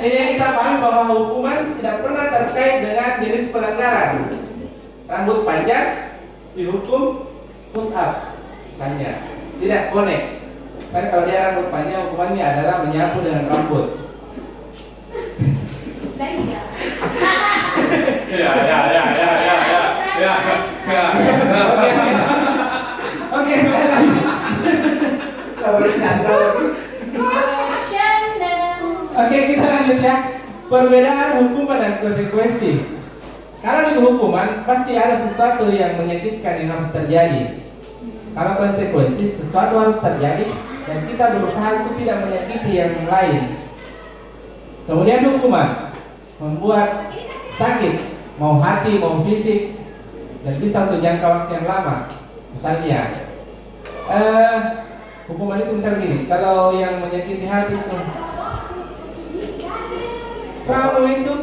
Ini yang kita pahami bahwa hukuman tidak pernah terkait dengan jenis pelanggaran. Rambut panjang dihukum push up, misalnya tidak connect. Misalnya kalau dia rambut panjang hukumannya adalah menyapu dengan rambut. Oke, saya lagi. Oke, kita lanjut ya. Perbedaan hukuman dan konsekuensi. Kalau di hukuman pasti ada sesuatu yang menyakitkan yang harus terjadi. Kalau konsekuensi sesuatu harus terjadi dan kita berusaha untuk tidak menyakiti yang lain. Kemudian hukuman membuat sakit, mau hati, mau fisik, dan bisa untuk jangka waktu yang lama. Misalnya, hukuman itu misal gini, kalau yang menyakiti hati itu, kamu itu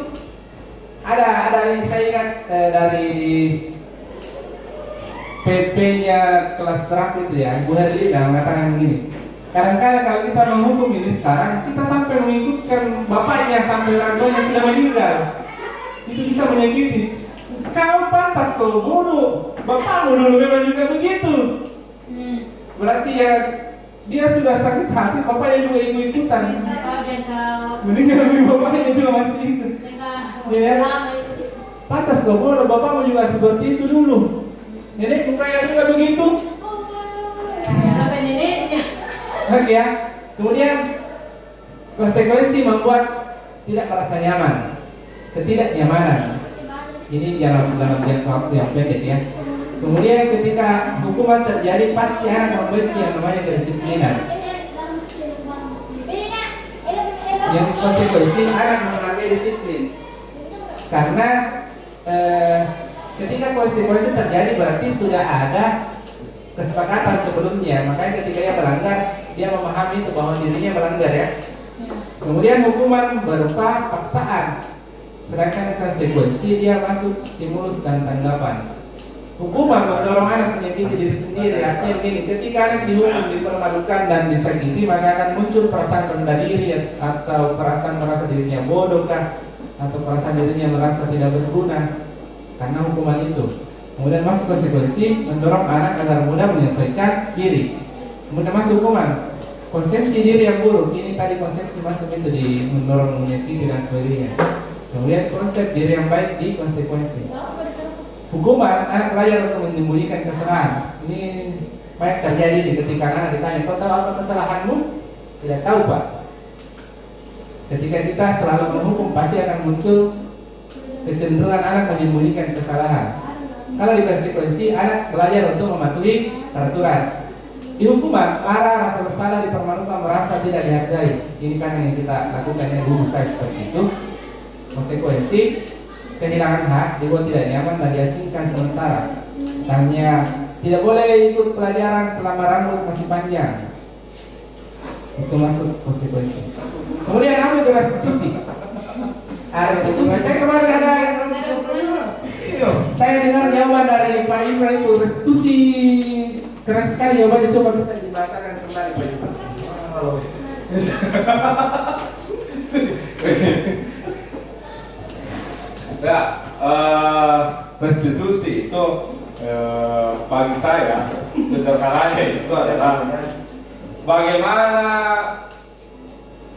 ada saya ingat dari PP-nya kelas berapa itu ya, Bu Herlina mengatakan begini. Kadang-kadang kalau kita menghukum ini sekarang, kita sampai mengikutkan bapaknya sampai orang tuanya sudah meninggal. Itu bisa menyakiti. Kau pantas kau bunuh bapakmu dulu memang juga begitu. Berarti ya dia sudah sakit hati, bapaknya juga ikut-ikutan. Meninggal dari bapaknya juga masih ikut. Ya, pantas kau bunuh bapakmu juga seperti itu dulu. Nenek bapaknya juga begitu. Sampai neneknya. Oke ya. Kemudian konsekuensi membuat tidak merasa nyaman, ketidaknyamanan. Ini dalam jangka waktu yang pendek ya. Kemudian ketika hukuman terjadi pasti anak membenci yang namanya kedisiplinan. Yang konsekuensi anak mengalami disiplin. Karena ketika konsekuensi terjadi berarti sudah ada kesepakatan sebelumnya. Makanya ketika dia melanggar, dia memahami itu bahwa dirinya melanggar ya. Kemudian hukuman berupa paksaan. Sedangkan konsekuensi dia masuk stimulus dan tanggapan. Hukuman mendorong anak menyakiti diri sendiri. Artinya begini, ketika anak dihukum, dipermalukan dan disakiti, maka akan muncul perasaan rendah diri atau perasaan merasa dirinya bodoh kah, atau perasaan dirinya merasa tidak berguna karena hukuman itu. Kemudian masuk konsekuensi mendorong anak agar mudah menyesuaikan diri. Kemudian masuk hukuman konsepsi diri yang buruk. Ini tadi konsepsi masuk itu di mendorong menyakiti dan sebagainya. Kemudian konsep diri yang baik di konsekuensi. Hukuman anak belajar untuk menyembunyikan kesalahan. Ini Apa yang terjadi di ketika anak ditanya, kau tahu apa kesalahanmu? Tidak tahu, Pak. Ketika kita selalu menghukum, pasti akan muncul kecenderungan anak menyembunyikan kesalahan. Kalau di konsekuensi, anak belajar untuk mematuhi peraturan. Di hukuman, marah, rasa bersalah, dipermalukan, merasa tidak dihargai. Ini kan yang kita lakukan, yang guru saya seperti itu. Konsekuensi, kehilangan hak, dibuat tidak nyaman dan diasingkan sementara. Misalnya, tidak boleh ikut pelajaran selama rambut masih panjang. Itu masuk konsekuensi. Kemudian apa itu restitusi? Restitusi, saya kemarin ada, saya dengar jawaban dari Pak Imran itu, restitusi keren sekali jawabannya, coba bisa dibahasakan kembali Pak Imran. Ya, restitusi itu bagi saya sederhananya itu adalah bagaimana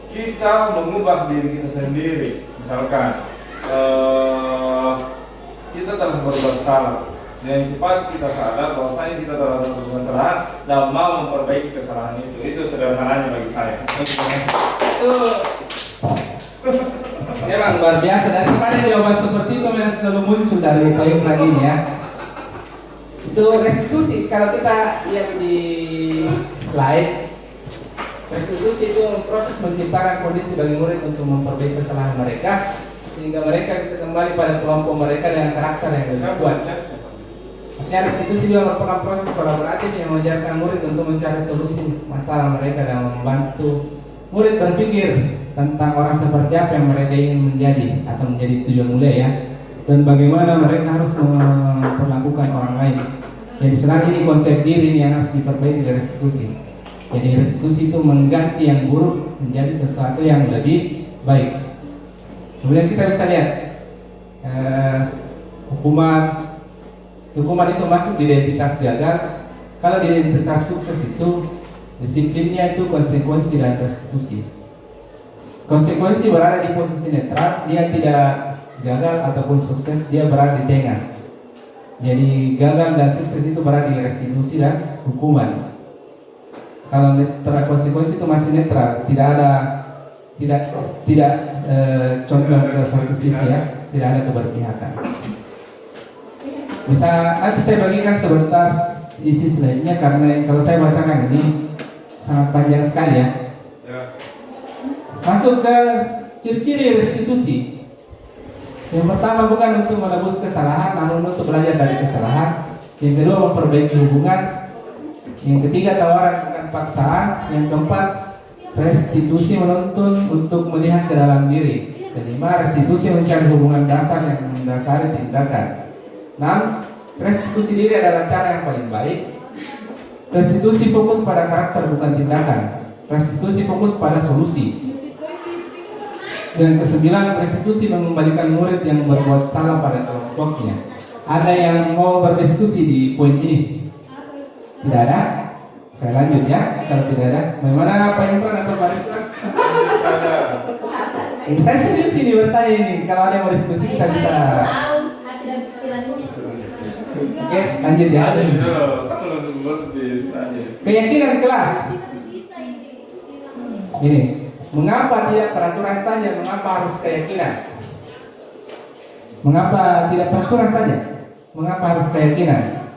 kita mengubah diri kita sendiri. Misalkan kita telah berbuat salah, dengan cepat kita sadar bahwasanya kita telah berbuat kesalahan dan mau memperbaiki kesalahan itu sederhananya bagi saya. Itu memang luar biasa. Dari kemarin jawaban seperti itu memang selalu muncul dari Pak Imran ini ya. Itu restitusi, kalau kita lihat di slide, restitusi itu proses menciptakan kondisi bagi murid untuk memperbaiki kesalahan mereka sehingga mereka bisa kembali pada kelompok mereka dengan karakter yang lebih kuat. Artinya restitusi juga merupakan proses kolaboratif yang mengajarkan murid untuk mencari solusi masalah mereka dan membantu murid berpikir tentang orang seperti apa yang mereka ingin menjadi atau menjadi tujuan mulia ya, dan bagaimana mereka harus memperlakukan orang lain. Jadi selain ini konsep diri ini yang harus diperbaiki dari restitusi. Jadi restitusi itu mengganti yang buruk menjadi sesuatu yang lebih baik. Kemudian kita bisa lihat hukuman itu masuk di identitas gagal. Kalau di identitas sukses itu disiplinnya itu konsekuensi dan restitusi. Konsekuensi berada di posisi netral, dia tidak gagal ataupun sukses, dia berada di tengah. Jadi gagal dan sukses itu berada di restitusi dan hukuman. Kalau konsekuensi itu masih netral, tidak condong ke satu sisi ya, tidak ada keberpihakan. Bisa nanti saya bagikan sebentar isi slide-nya karena kalau saya bacakan ini sangat panjang sekali ya. Masuk ke ciri-ciri restitusi. Yang pertama bukan untuk menebus kesalahan, namun untuk belajar dari kesalahan. Yang kedua memperbaiki hubungan. Yang ketiga tawaran bukan paksaan. Yang keempat restitusi menuntun untuk melihat ke dalam diri. Kelima restitusi mencari hubungan dasar yang mendasari tindakan. 6. Restitusi diri adalah cara yang paling baik. Restitusi fokus pada karakter bukan tindakan. Restitusi fokus pada solusi. Yang ke-9, restitusi mengembalikan murid yang berbuat salah pada kelompoknya. Ada yang mau berdiskusi di poin ini? Tidak ada? Saya lanjut ya. Kalau tidak ada, bagaimana Pak Imran atau Pak Rizwan? Saya serius ini bertanya ini. Kalau ada yang mau diskusi kita bisa. Oke, lanjut ya. Keyakinan kelas. Ini. Mengapa tidak peraturan saja? Mengapa harus keyakinan? Mengapa tidak peraturan saja? Mengapa harus keyakinan?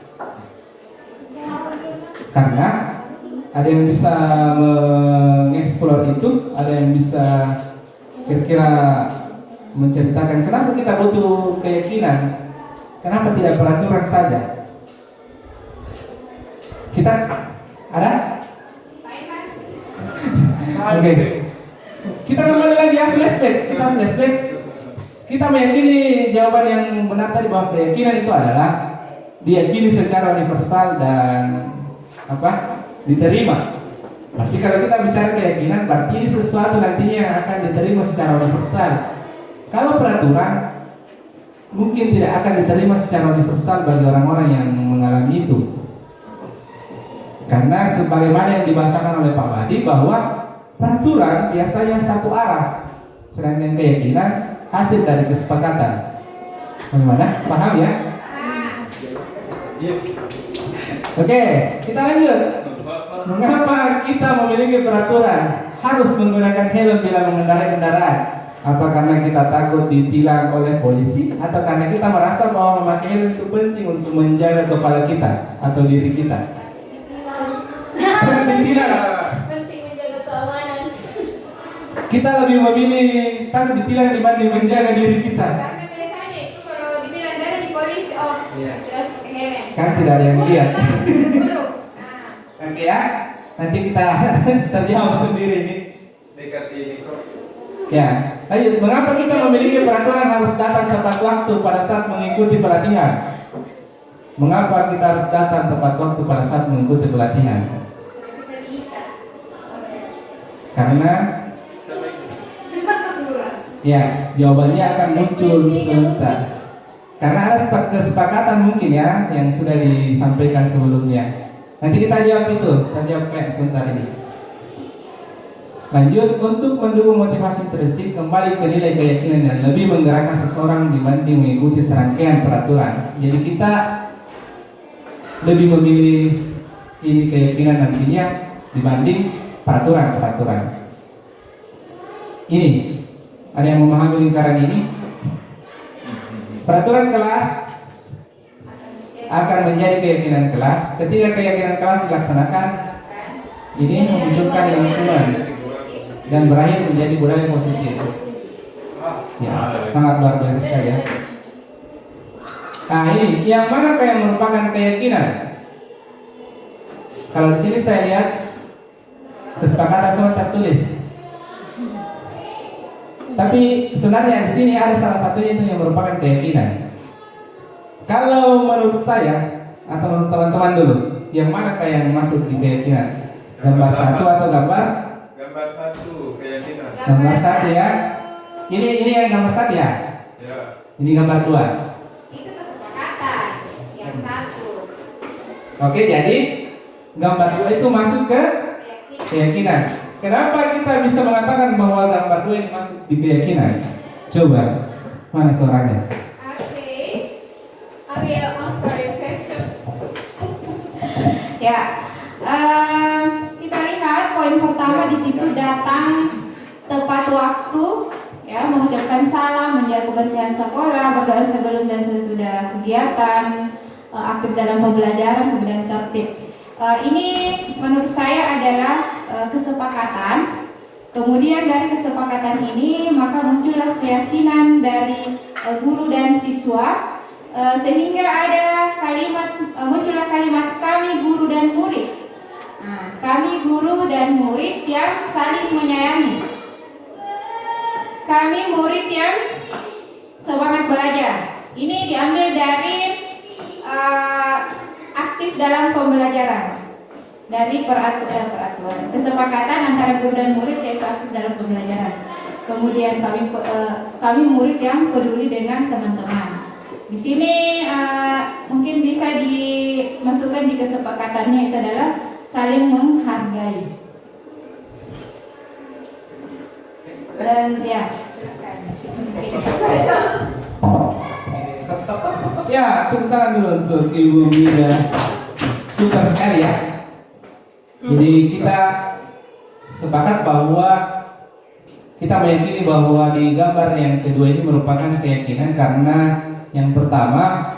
Karena ada yang bisa mengeksplor itu, ada yang bisa kira-kira menceritakan kenapa kita butuh keyakinan, kenapa tidak peraturan saja. Kita ada? Oke. Kita kembali lagi ya, flashback. Kita meyakini jawaban yang benar tadi bahwa keyakinan itu adalah diyakini secara universal dan diterima. Berarti kalau kita bicara keyakinan, berarti ini sesuatu nantinya yang akan diterima secara universal. Kalau peraturan mungkin tidak akan diterima secara universal bagi orang-orang yang mengalami itu. Karena sebagaimana yang dibahasakan oleh Pak Madi bahwa peraturan biasanya satu arah, sedangkan keyakinan hasil dari kesepakatan. Bagaimana? Paham ya? Oke, kita lanjut. Mengapa kita memiliki peraturan harus menggunakan helm bila mengendarai kendaraan? Apa karena kita takut ditilang oleh polisi, atau karena kita merasa bahwa memakai helm itu penting untuk menjaga kepala kita atau diri kita? Karena ditilang. Penting menjaga keamanan. Kita lebih memilih takut ditilang dibanding menjaga diri kita. Karena biasanya itu kalau dibilang dari polisi, oh, Iya. jelas pakai helm. Kan tidak ada yang lihat. Nah, Oke ya, nanti kita terjawab sendiri nih. Dekat ini kok. Ya, lanjut. Mengapa kita memiliki peraturan harus datang tepat waktu pada saat mengikuti pelatihan? Mengapa kita harus datang tepat waktu pada saat mengikuti pelatihan? kita diikat. Karena ya, jawabannya akan muncul sebentar. Karena ada kesepakatan mungkin ya yang sudah disampaikan sebelumnya. Nanti kita jawab itu, kita jawab kayak sebentar ini. Lanjut, untuk mendukung motivasi intrinsik, kembali ke nilai keyakinan yang lebih menggerakkan seseorang dibanding mengikuti serangkaian peraturan. Jadi kita lebih memilih ini keyakinan nantinya dibanding peraturan-peraturan. Ini, ada yang memahami lingkaran ini? Peraturan kelas akan menjadi keyakinan kelas. Ketika keyakinan kelas dilaksanakan, ini memunculkan lingkungan dan berakhir menjadi budaya positif. Ya, sangat luar biasa sekali ya. Nah, ini yang mana yang merupakan keyakinan? Kalau di sini saya lihat kesepakatan semua tertulis. Tapi sebenarnya di sini ada salah satunya itu yang merupakan keyakinan. Kalau menurut saya atau menurut teman-teman dulu, yang mana yang masuk di keyakinan? Gambar satu atau gambar? Gambar satu keyakinan. Gambar satu ya. Ini yang gambar satu ya. Ya. Ini gambar dua. Itu kesepakatan yang satu. Oke, jadi gambar dua itu masuk ke keyakinan. Kenapa kita bisa mengatakan bahwa gambar dua ini masuk di keyakinan? Coba, mana suaranya? Oke. I will answer your question. Ya, kita lihat poin pertama di situ datang tepat waktu, ya, mengucapkan salam, menjaga kebersihan sekolah, berdoa sebelum dan sesudah kegiatan, aktif dalam pembelajaran, kemudian tertib. Ini menurut saya adalah kesepakatan. Kemudian dari kesepakatan ini maka muncullah keyakinan dari guru dan siswa, sehingga ada muncullah kalimat kami guru dan murid. Nah, kami guru dan murid yang saling menyayangi. Kami murid yang semangat belajar. Ini diambil dari aktif dalam pembelajaran, dari peraturan kesepakatan antara guru dan murid yaitu aktif dalam pembelajaran. Kemudian kami murid yang peduli dengan teman-teman. Di sini mungkin bisa dimasukkan di kesepakatannya itu adalah saling menghargai. Dan ya, Ya, tepuk tangan dulu untuk Ibu Mida. Super sekali ya. Jadi kita sepakat bahwa kita meyakini bahwa di gambar yang kedua ini merupakan keyakinan karena yang pertama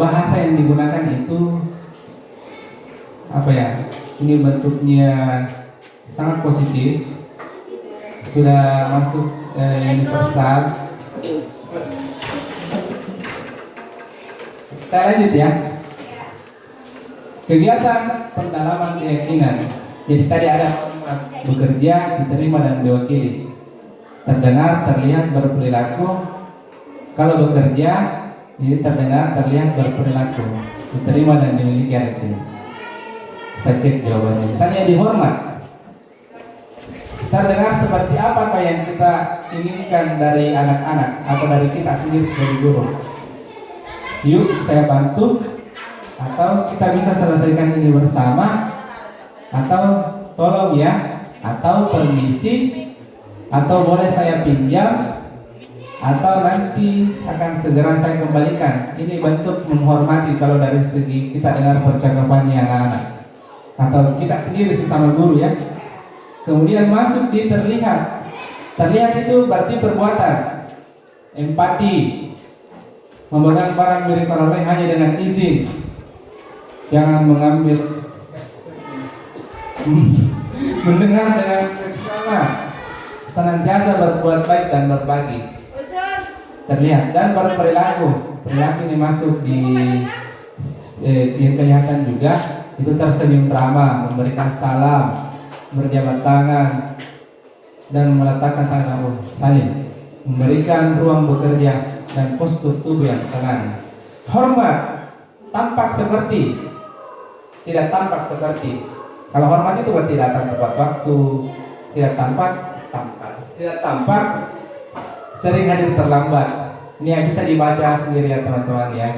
bahasa yang digunakan itu apa ya? Ini bentuknya sangat positif, sudah masuk universal. Saya lanjut ya. Kegiatan pendalaman keyakinan. Jadi tadi ada bekerja, diterima dan diwakili. Terdengar, terlihat, berperilaku. Kalau bekerja, ini terdengar, terlihat, berperilaku. Diterima dan dimiliki ada di sini. Kita cek jawabannya. Misalnya dihormat. Terdengar seperti apakah yang kita inginkan dari anak-anak atau dari kita sendiri sebagai guru? Yuk saya bantu, atau kita bisa selesaikan ini bersama, atau tolong ya, atau permisi, atau boleh saya pinjam, atau nanti akan segera saya kembalikan. Ini bentuk menghormati kalau dari segi kita dengar percakapannya anak-anak, atau kita sendiri sesama guru ya. Kemudian masuk di terlihat. Terlihat itu berarti perbuatan, empati, memegang barang milik orang lain hanya dengan izin. Jangan mengambil, mendengar dengan seksama, senantiasa berbuat baik dan berbagi. Terlihat dan berperilaku. Perilaku ini masuk di yang kelihatan juga, itu tersenyum ramah, memberikan salam, berjabat tangan, dan meletakkan tangan saling, memberikan ruang bekerja dan postur tubuh yang tenang. Hormat, tampak seperti, tidak tampak seperti. Kalau hormat itu berarti datang tepat waktu, tidak tampak, tidak tampak, sering hadir terlambat. Ini yang bisa dibaca sendiri ya teman-teman ya.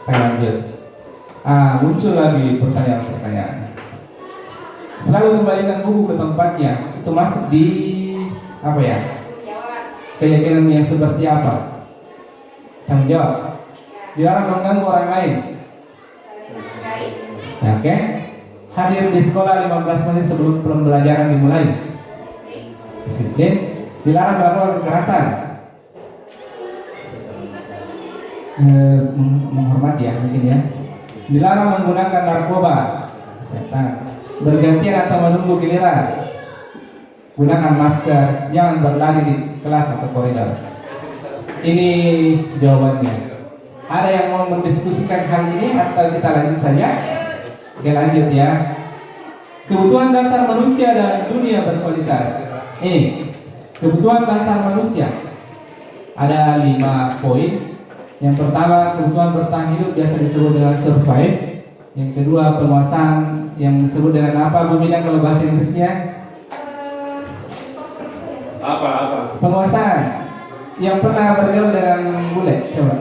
Saya lanjut. Muncul lagi pertanyaan-pertanyaan. Selalu kembalikan buku ke tempatnya. Itu masuk di apa ya? Keyakinan yang seperti apa? Tanggung jawab. Dilarang mengganggu orang lain. Oke. Hadir di sekolah 15 menit sebelum pembelajaran dimulai. Disiplin. Dilarang melakukan kekerasan. Menghormati ya mungkin ya. Dilarang menggunakan narkoba. Kesehatan. Bergantian atau menunggu giliran. Gunakan masker. Jangan berlari di kelas atau koridor. Ini jawabannya. Ada yang mau mendiskusikan hal ini atau kita lanjut saja? Oke, lanjut ya. Kebutuhan dasar manusia dan dunia berkualitas. Kebutuhan dasar manusia ada 5 poin. Yang pertama, kebutuhan bertahan hidup biasa disebut dengan survive. Yang kedua, penguasaan yang disebut dengan apa Bu Mina kalau bahasa Inggrisnya? Apa? Penguasaan. Yang pernah bergaul dengan bule, coba.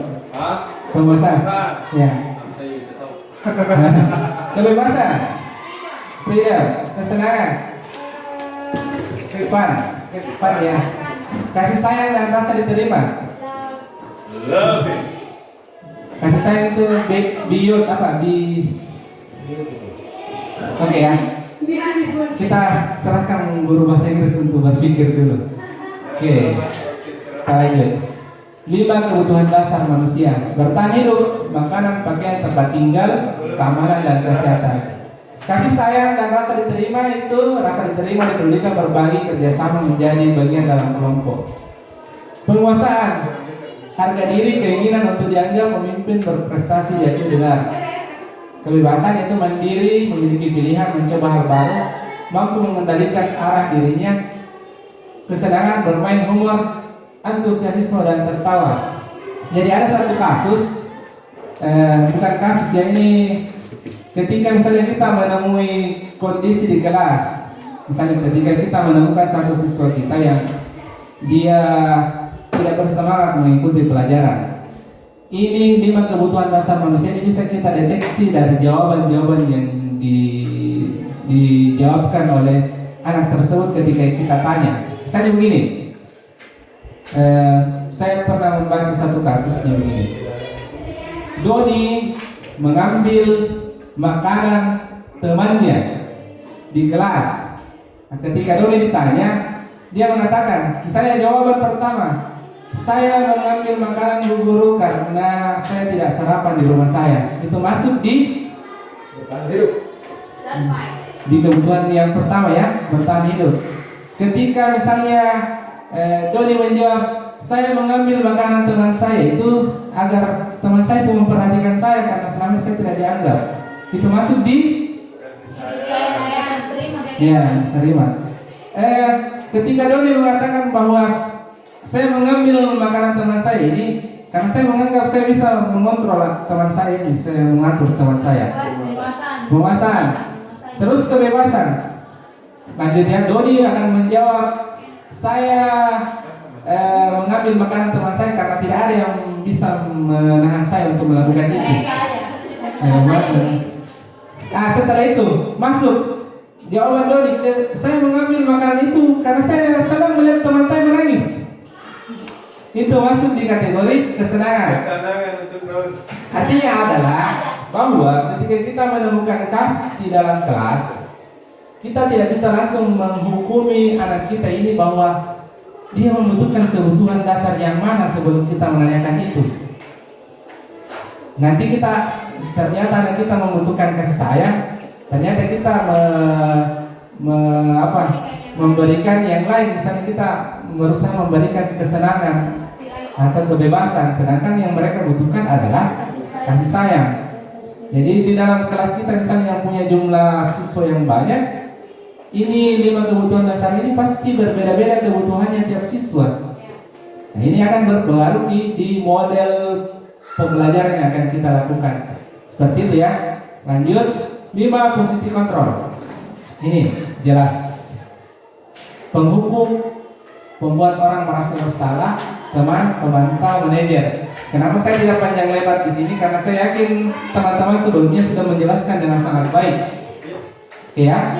Penguasaan. Ya. Kebebasan. Freedom, kesenangan. Fun ya. Kasih sayang dan rasa diterima. Loving. Kasih sayang itu beyond apa? Oke ya. Kita serahkan guru bahasa Inggris untuk berpikir dulu. Oke. Kita lanjut. 5 kebutuhan dasar manusia: bertahan hidup, makanan, pakaian, tempat tinggal, keamanan dan kesehatan. Kasih sayang dan rasa diterima itu rasa diterima diperlukan berbagi, kerjasama, menjadi bagian dalam kelompok. Penguasaan, harga diri, keinginan untuk dianggap pemimpin, berprestasi, jadi dengar. Kebebasan itu mandiri, memiliki pilihan, mencoba hal baru, mampu mengendalikan arah dirinya. Kesenangan, bermain humor, antusiasme dan tertawa. Jadi ada satu kasus, bukan kasus ya, ini ketika misalnya kita menemui kondisi di kelas, misalnya ketika kita menemukan satu siswa kita yang dia tidak bersemangat mengikuti pelajaran. Ini 5 kebutuhan dasar manusia ini bisa kita deteksi dari jawaban-jawaban yang dijawabkan oleh anak tersebut ketika kita tanya. Misalnya begini, saya pernah membaca satu kasusnya begini. Doni mengambil makanan temannya di kelas. Ketika Doni ditanya, dia mengatakan, misalnya jawaban pertama, saya mengambil makanan Bu Guru karena saya tidak sarapan di rumah saya. Itu masuk di kebutuhan yang pertama ya, bertahan hidup. Ketika misalnya Doni menjawab, saya mengambil makanan teman saya itu agar teman saya itu memperhatikan saya karena selama ini saya tidak dianggap. Itu masuk di ya, terima. Ketika Doni mengatakan bahwa saya mengambil makanan teman saya ini karena saya menganggap saya bisa mengontrol teman saya ini, saya mengatur teman saya. Penguasaan. Terus kebebasan. Lanjutnya Doni akan menjawab, saya mengambil makanan teman saya karena tidak ada yang bisa menahan saya untuk melakukan itu. Setelah itu masuk jawaban Doni, saya mengambil makanan itu karena saya senang melihat teman saya menangis. itu masuk di kategori kesenangan. Kesenangan untuk non. Artinya adalah bahwa ketika kita menemukan kasus di dalam kelas, kita tidak bisa langsung menghukumi anak kita ini bahwa dia membutuhkan kebutuhan dasar yang mana sebelum kita menanyakan itu. Nanti kita ternyata anak kita membutuhkan kasih sayang, ternyata kita memberikan yang lain, misalnya kita berusaha memberikan kesenangan atau kebebasan, sedangkan yang mereka butuhkan adalah kasih sayang. Jadi di dalam kelas kita misalnya yang punya jumlah siswa yang banyak, ini 5 kebutuhan dasar ini pasti berbeda-beda kebutuhannya tiap siswa. Nah, ini akan berpengaruh di model pembelajaran yang akan kita lakukan. Seperti itu ya. Lanjut, 5 posisi kontrol. Ini jelas. Penghukum, pembuat orang merasa bersalah, teman, pemantau, manajer. Kenapa saya tidak panjang lebar di sini? Karena saya yakin teman-teman sebelumnya sudah menjelaskan dengan sangat baik. Oke ya?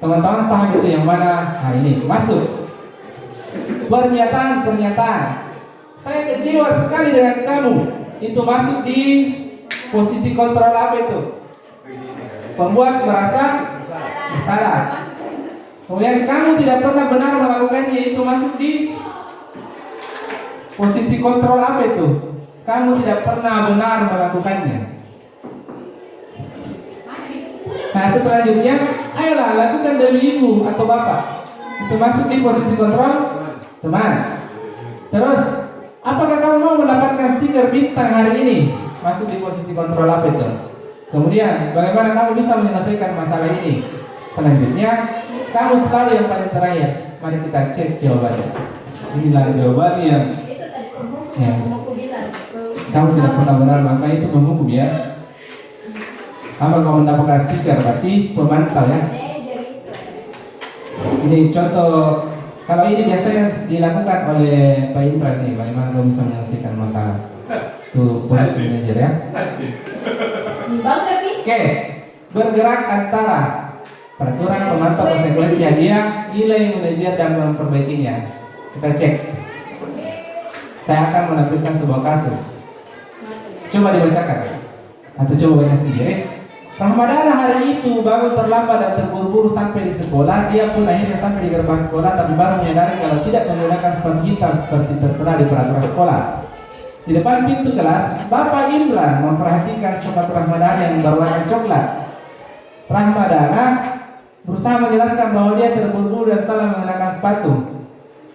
Teman-teman paham itu yang mana? Nah ini masuk. Pernyataan. Saya kecewa sekali dengan kamu. Itu masuk di posisi kontrol apa itu? Pembuat merasa bersalah. Kemudian kamu tidak pernah benar melakukannya, itu masuk di posisi kontrol apa itu? Kamu tidak pernah benar melakukannya. Nah selanjutnya, ayolah lakukan demi ibu atau bapak. Itu masuk di posisi kontrol teman. Terus, apakah kamu mau mendapatkan stiker bintang hari ini? Masuk di posisi kontrol apa itu? Kemudian, bagaimana kamu bisa menyelesaikan masalah ini? Selanjutnya, kamu selalu yang paling terakhir. Mari kita cek jawabannya. Inilah jawabannya yang kamu tidak pernah benar, maka itu menghukum ya. Apa kamu mendapatkan stiker berarti pemantau ya. Ini contoh. Kalau ini biasanya dilakukan oleh Pak Imran nih, bagaimana kamu bisa menyelesaikan masalah. Itu posisi manajer ya. Oke, bergerak antara peraturan, pemantau, konsekuensi, hadiah, nilai, manajer dan memperbaikinya. Kita cek. Saya akan menampilkan sebuah kasus. Coba dibacakan atau coba baca sendiri. Ramadana hari itu bangun terlambat dan terburu-buru sampai di sekolah. Dia pun akhirnya sampai di gerbang sekolah, tapi baru menyadari kalau tidak menggunakan sepatu hitam seperti tertera di peraturan sekolah. Di depan pintu kelas, Bapak Imran memperhatikan sepatu Ramadana yang berwarna coklat. Ramadana berusaha menjelaskan bahwa dia terburu-buru dan salah mengenakan sepatu.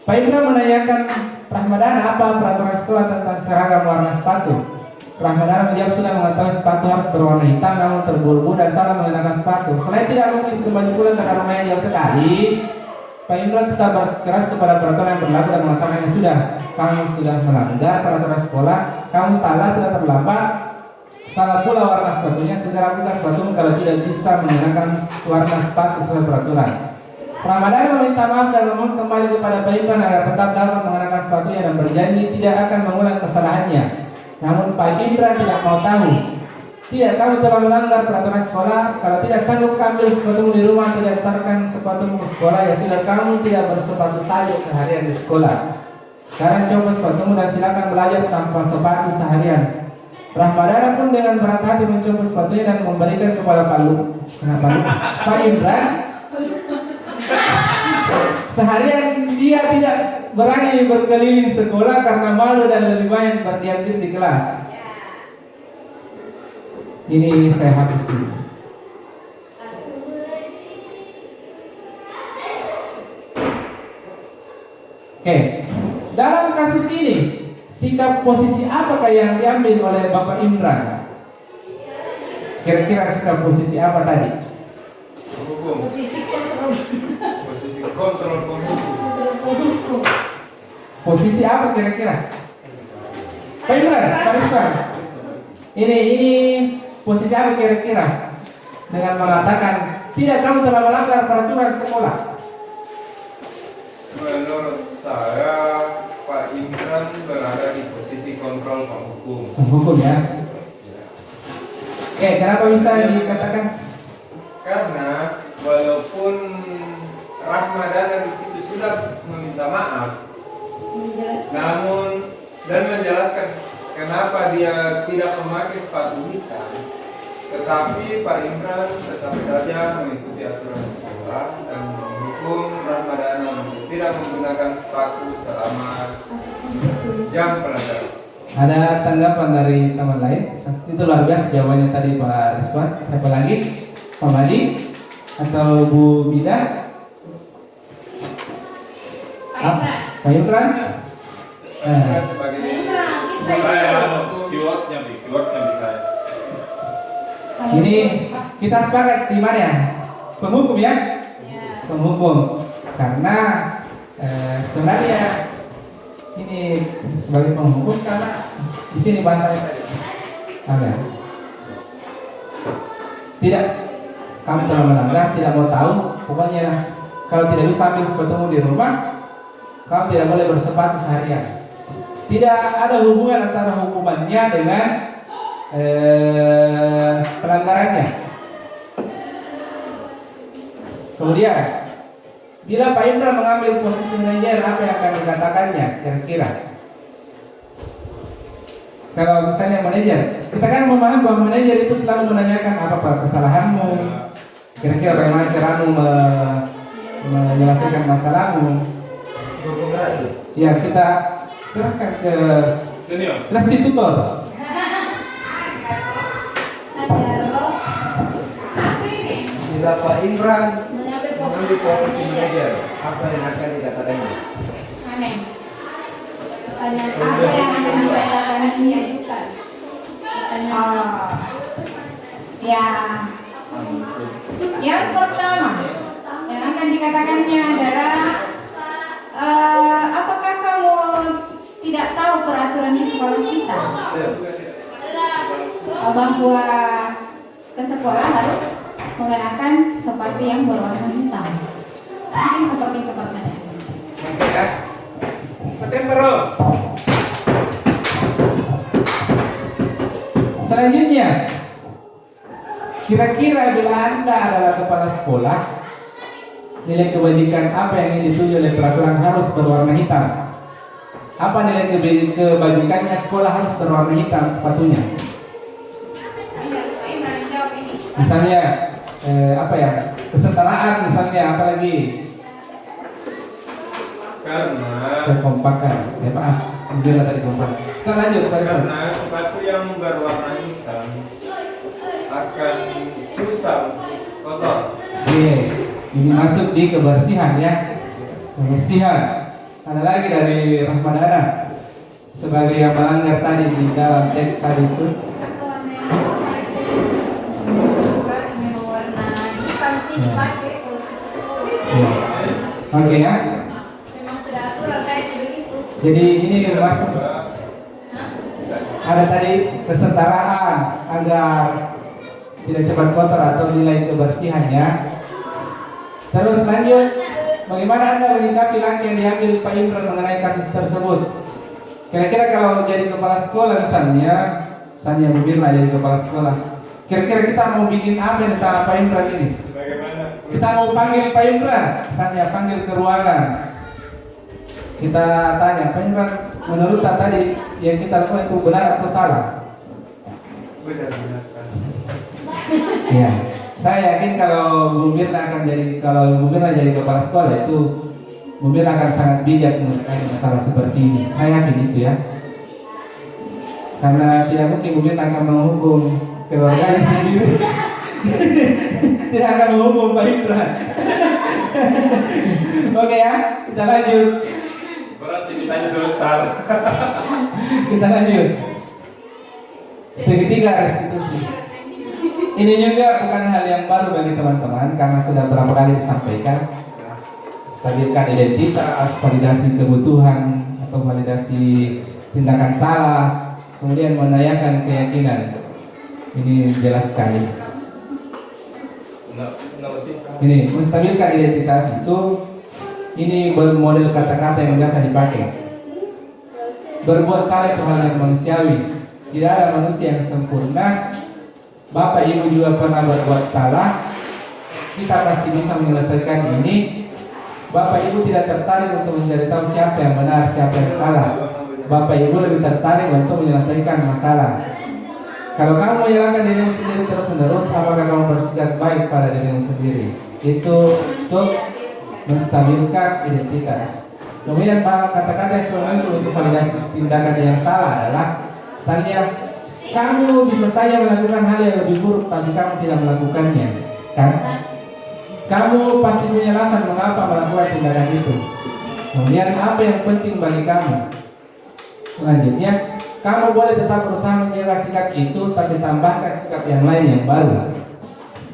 Pak Imran menanyakan Ramadana apa peraturan sekolah tentang seragam warna sepatu. Ramadana menjawab sudah mengetahui sepatu harus berwarna hitam, namun terburu-buru dan salah mengenakan sepatu. Selain tidak mungkin kembali pulang karena rumahnya jauh sekali, Pak Imran tetap bersikeras kepada peraturan yang berlaku dan mengatakannya sudah, kamu sudah melanggar peraturan sekolah, kamu salah, sudah terlambat, salah pula warna sepatunya, segera buka sepatumu kalau tidak bisa menggunakan warna sepatu sesuai peraturan. Ramadana meminta maaf dan memohon kembali kepada Pak Imran agar tetap dapat mengenakan sepatunya dan berjanji tidak akan mengulang kesalahannya. Namun Pak Imran tidak mau tahu. Tidak, kamu telah melanggar peraturan sekolah. Kalau tidak sanggup ambil sepatumu di rumah, tidak antarkan sepatumu ke sekolah, ya sudah kamu tidak bersepatu saja seharian di sekolah. Sekarang coba sepatumu dan silakan belajar tanpa sepatu seharian. Ramadana pun dengan berat hati mencoba sepatunya dan memberikan kepada Pak Imran. Seharian dia tidak berani berkeliling sekolah karena malu dan lebih banyak berdiam diri di kelas. Ini saya hapus dulu. Oke, dalam kasus ini sikap posisi apakah yang diambil oleh Bapak Imran? Kira-kira sikap posisi apa tadi? Posisi kontrol. Posisi kontrol penghukum. Posisi apa kira-kira? Pak Imran, Pak Rizwan. Ini posisi apa kira-kira? Dengan mengatakan tidak, kamu telah melanggar peraturan sekolah. Menurut saya Pak Imran berada di posisi kontrol penghukum. Penghukum ya. Oke, kenapa bisa dikatakan? Karena walaupun Ramadana di situ sudah meminta maaf, namun dan menjelaskan kenapa dia tidak memakai sepatu hitam, tetapi Pak Imran tetap saja mengikuti aturan sekolah dan mendukung Ramadana untuk tidak menggunakan sepatu selama jam pelajaran. Ada tanggapan dari teman lain? Itu luar biasa jawabannya tadi Pak Rizwan. Siapa lagi? Pak Madi atau Bu Bida? Pak Imran? Imran sebagai Keywordnya bisa. Ini kita sepakat di mana ya? Penghukum ya? Penghukum. Karena sebenarnya ini sebagai penghukum karena di sini bahasanya tadi. Apa ya? Tidak, kamu telah melanggar, tidak mau tahu. Pokoknya kalau tidak bisa ambil sepatumu di rumah, kamu tidak boleh bersepatu seharian. Tidak ada hubungan antara hukumannya dengan pelanggarannya. Kemudian, bila Pak Indra mengambil posisi manajer, apa yang akan dikatakannya kira-kira? Kalau misalnya manajer, kita kan memahami bahwa manajer itu selalu menanyakan apa kesalahanmu, kira-kira bagaimana caramu menyelesaikan masalahmu. Ya, kita serahkan ke restitutor. Bila Pak Imran mengambil posisi manajer, apa yang akan dikatakannya? Aneh. Apa yang akan dikatakannya? Ya. Yang pertama yang akan dikatakannya adalah apakah kamu tidak tahu peraturan di sekolah kita bahwa ke sekolah harus mengenakan sepatu yang berwarna hitam? Mungkin seperti itu pertanyaannya. Oke ya. Tempero. Selanjutnya, kira-kira bila Anda adalah kepala sekolah, nilai kebajikan apa yang ingin dituju oleh peraturan harus berwarna hitam? Apa nilai kebajikannya sekolah harus berwarna hitam sepatunya? Misalnya apa ya, kesetaraan misalnya, apalagi karena kekompakan. Ya maaf, mungkin tadi kompak. Kita lanjut Pak Rizwan. karena sepatu yang berwarna hitam akan susah kotor. Oke, ini masuk di kebersihan ya. Kebersihan. Ada lagi dari Rahmadana sebagai yang melanggar tadi di dalam teks tadi itu. Ya. Oke ya. Jadi ini masuk. Ada tadi kesetaraan agar tidak cepat kotor atau nilai kebersihannya. Terus lanjut, bagaimana Anda menyikapi langkah yang diambil Pak Imran mengenai kasus tersebut? Kira-kira kalau jadi kepala sekolah misalnya Bu Mirna jadi kepala sekolah, kira-kira kita mau bikin apa nih sama Pak Imran ini? Kita mau panggil Pak Imran, misalnya panggil ke ruangan. Kita tanya, Pak Imran, menurut tadi yang kita lakukan itu benar atau salah? Benar-benar. Ya, saya yakin kalau Bu Mirna jadi kepala sekolah itu Bu Mirna akan sangat bijak mengenai masalah seperti ini. Saya yakin itu ya. Karena tidak mungkin Bu Mirna akan menghukum keluarganya sendiri. Tidak akan menghukum Pak Imran. Oke ya, kita lanjut. Berat ditanya sebentar. Kita lanjut. Segitiga restitusi. Ini juga bukan hal yang baru bagi teman-teman karena sudah berapa kali disampaikan. Stabilkan identitas, validasi kebutuhan atau validasi tindakan salah, kemudian menanyakan keyakinan. Ini jelas sekali. Ini menstabilkan identitas itu, ini model kata-kata yang biasa dipakai. Berbuat salah itu hal yang manusiawi. Tidak ada manusia yang sempurna. Bapak Ibu juga pernah berbuat salah. Kita pasti bisa menyelesaikan ini. Bapak Ibu tidak tertarik untuk mencari tahu siapa yang benar, siapa yang salah. Bapak Ibu lebih tertarik untuk menyelesaikan masalah. Kalau kamu menyalahkan dirimu sendiri terus-menerus, apakah kamu bersikap baik pada dirimu sendiri? Itu untuk menstabilkan identitas. Kemudian kata-kata yang selalu muncul untuk validasi tindakan yang salah adalah, misalnya, kamu bisa saja melakukan hal yang lebih buruk, tapi kamu tidak melakukannya, kan? Kamu pasti punya alasan mengapa melakukan tindakan itu. Kemudian apa yang penting bagi kamu? Selanjutnya, kamu boleh tetap berusaha menjaga sikap itu, tapi tambahkan sikap yang lain yang baru.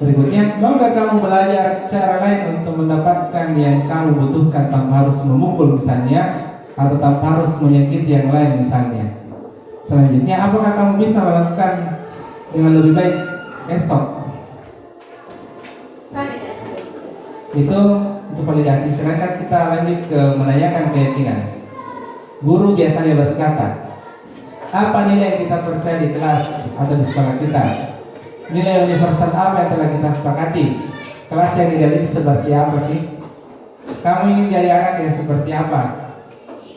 Berikutnya, maukah kamu belajar cara lain untuk mendapatkan yang kamu butuhkan tanpa harus memukul misalnya, atau tanpa harus menyakiti yang lain misalnya. Selanjutnya, apakah kamu bisa melakukan dengan lebih baik esok? Itu untuk validasi. Sedangkan kita lanjut ke menanyakan keyakinan. Guru biasanya berkata, apa nilai yang kita percaya di kelas atau di sekolah kita? Nilai universal apa yang telah kita sepakati? Kelas yang ideal itu seperti apa sih? Kamu ingin jadi anak yang seperti apa?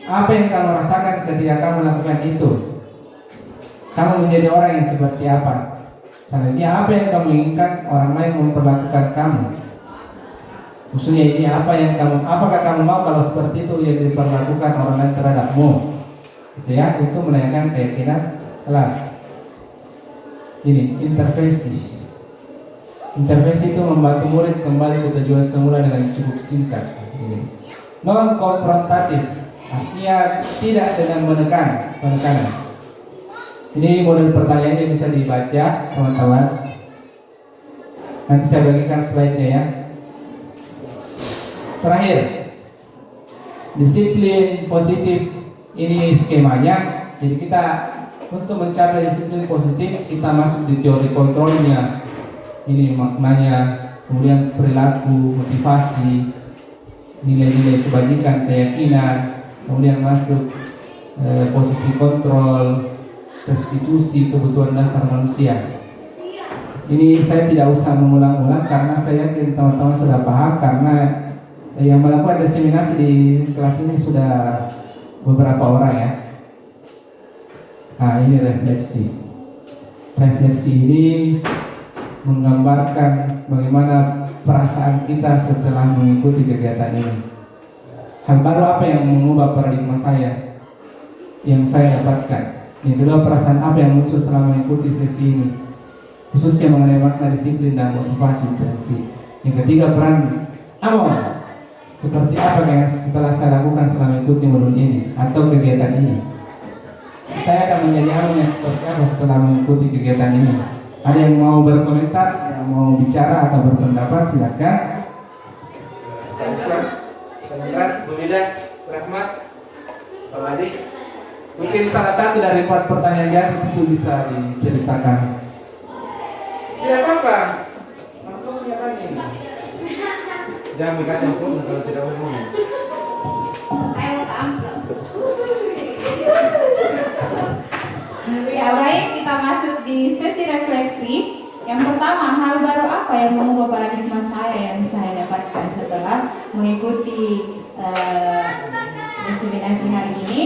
Apa yang kamu rasakan ketika kamu melakukan itu? Kamu menjadi orang yang seperti apa? Selanjutnya, apa yang kamu inginkan orang lain memperlakukan kamu? Maksudnya ini apakah kamu mau kalau seperti itu yang diperlakukan orang lain terhadapmu? Gitu ya, itu menanyakan keyakinan kelas. Ini intervensi. Intervensi itu membantu murid kembali ke tujuan semula dengan cukup singkat. Ini non konfrontatif, artinya tidak dengan penekanan. Ini model pertanyaannya bisa dibaca teman-teman. Nanti saya bagikan slide-nya ya. Terakhir, disiplin positif. Ini skemanya. Jadi kita untuk mencapai disiplin positif, kita masuk di teori kontrolnya. Ini maknanya, kemudian perilaku, motivasi, nilai-nilai kebajikan, keyakinan, kemudian masuk posisi kontrol, restitusi kebutuhan dasar manusia. Ini saya tidak usah mengulang-ulang karena saya yakin teman-teman sudah paham, karena yang melakukan diseminasi di kelas ini sudah beberapa orang ya. Nah, ini refleksi. Refleksi ini menggambarkan bagaimana perasaan kita setelah mengikuti kegiatan ini. Hal baru apa yang mengubah paradigma saya yang saya dapatkan? Yang kedua, perasaan apa yang muncul selama mengikuti sesi ini, khususnya mengenai makna disiplin dan motivasi intrinsi. Yang ketiga, peran Amon. Seperti apa yang setelah saya lakukan selama mengikuti modul ini atau kegiatan ini? Saya akan menjadi Amon yang seperti apa setelah mengikuti kegiatan ini? Ada yang mau berkomentar, yang mau bicara atau berpendapat, silakan. Teman-teman, Bu Mida, Rahmat, Pak Adi. Mungkin salah satu dari 4 pertanyaan di atas itu bisa diceritakan. Tidak apa-apa. Mampu punya ini. Jangan dikasih ampun kalau tidak umum. Saya mau amplop. Ya baik, kita masuk di sesi refleksi. Yang pertama, hal baru apa yang mengubah paradigma saya yang saya dapatkan setelah mengikuti diseminasi hari ini?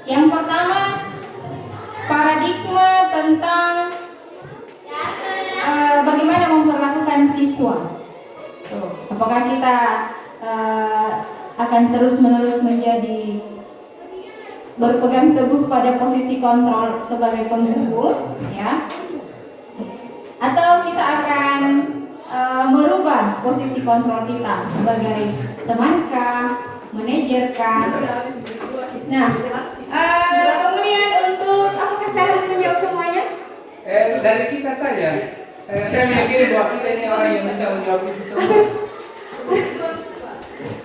Yang pertama, paradigma tentang bagaimana memperlakukan siswa. Apakah kita akan terus-menerus menjadi berpegang teguh pada posisi kontrol sebagai penghukum, ya? Atau kita akan merubah posisi kontrol kita sebagai temankah, manajerkah? Nah, kemudian untuk apakah saya harus menjawab semuanya? Dari kita saja. Saya meyakini bahwa kita ini orang yang bisa menjawab itu semua.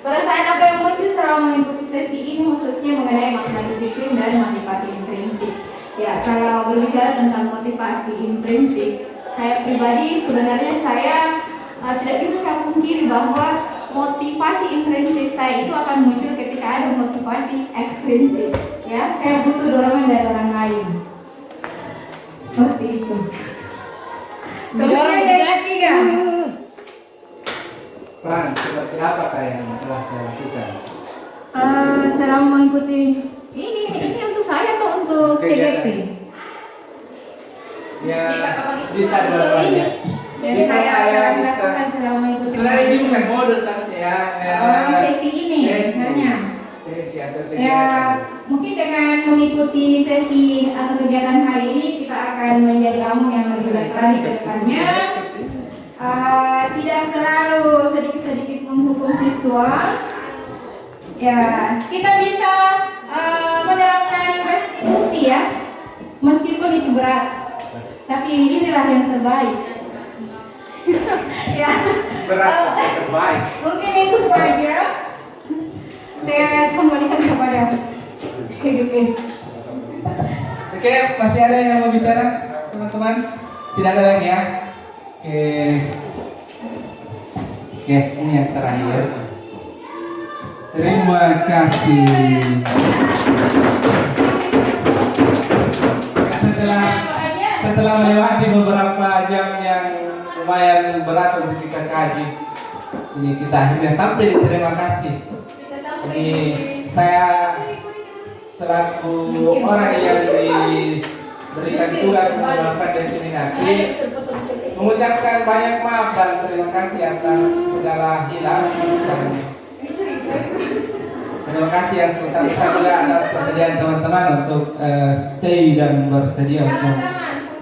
Perasaan apa yang muncul selama mengikuti sesi ini khususnya mengenai makna disiplin dan motivasi intrinsik. Ya, kalau berbicara tentang motivasi intrinsik, saya pribadi sebenarnya saya tidak bisa saya pungkiri bahwa motivasi intrinsik saya itu akan muncul ketika ada motivasi ekstrinsik. Ya, saya butuh dorongan dari orang lain. Seperti itu. Kemudian yang ketiga, Peran seperti apakah yang telah saya lakukan? Selama mengikuti ini untuk saya atau untuk CGP? Ya, bisa dua-duanya. Yang Bisa saya saya, akan bisa. lakukan selama mengikuti. Sebenarnya ini bukan model seharusnya ya. Sesi ini sebenarnya. Sesi atau Ya, kegiatan. mungkin dengan mengikuti sesi atau kegiatan hari ini kita akan menjadi kamu yang lebih baik lagi ke depannya. Tidak selalu sedikit-sedikit menghukum siswa. Ya, kita bisa menerapkan restitusi ya, meskipun itu berat. Tapi inilah yang terbaik. Ya. Berat tapi terbaik. Mungkin itu saja. Saya kembalikan kepada CGP. Oke, masih ada yang mau bicara, teman-teman? Tidak ada lagi ya? Oke, ini yang terakhir. Terima kasih. Setelah melewati beberapa jam yang lumayan berat untuk kita kaji, ini kita akhirnya sampai di terima kasih. Ini saya selaku orang yang diberikan tugas untuk melakukan diseminasi mengucapkan banyak maaf dan terima kasih atas segala hilaf dan terima kasih yang sebesar-besar juga atas persediaan teman-teman untuk stay dan bersedia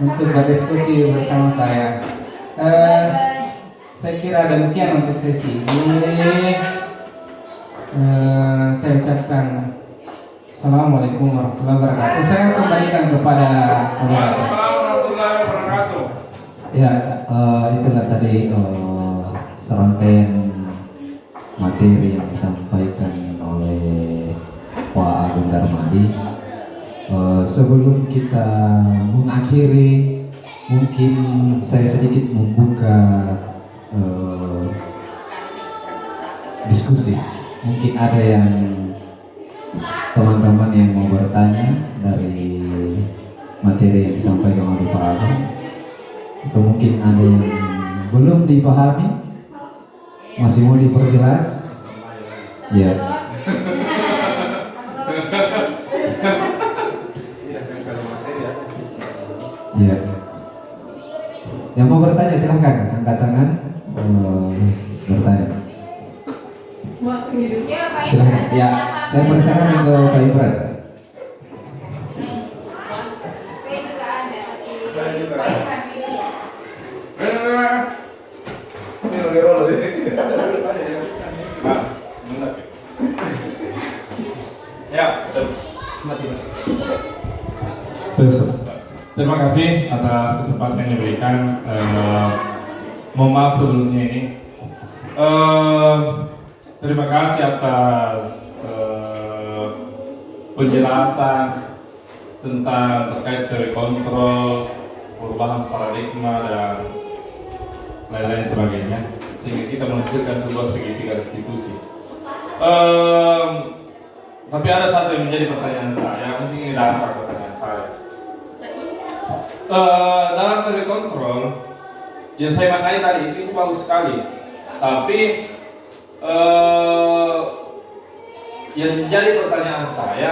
untuk berdiskusi bersama saya. Saya kira demikian untuk sesi ini. Saya ucapkan Assalamualaikum warahmatullahi wabarakatuh. Saya kembalikan kepada moderator. Assalamualaikum warahmatullahi wabarakatuh. Ya, itulah tadi serangkaian materi yang disampaikan oleh Pak Agung Darmadi. Sebelum kita mengakhiri, mungkin saya sedikit membuka diskusi. Mungkin ada yang teman-teman yang mau bertanya dari materi yang disampaikan oleh Pak Agung, atau mungkin ada yang belum dipahami, masih mau diperjelas, ya. Ya. Yang mau bertanya silahkan angkat tangan, bertanya. Silahkan. Ya, saya persilakan ke Pak Imran. Terima kasih atas kesempatan yang diberikan. Mohon maaf sebelumnya ini. Terima kasih atas penjelasan tentang terkait dari kontrol, perubahan paradigma dan lain-lain sebagainya, sehingga kita menghasilkan sebuah segitiga restitusi. Tapi ada satu yang menjadi pertanyaan saya, mungkin ini dasar pertanyaan saya. Dalam teori kontrol yang saya maknai tadi itu bagus sekali, tapi yang menjadi pertanyaan saya,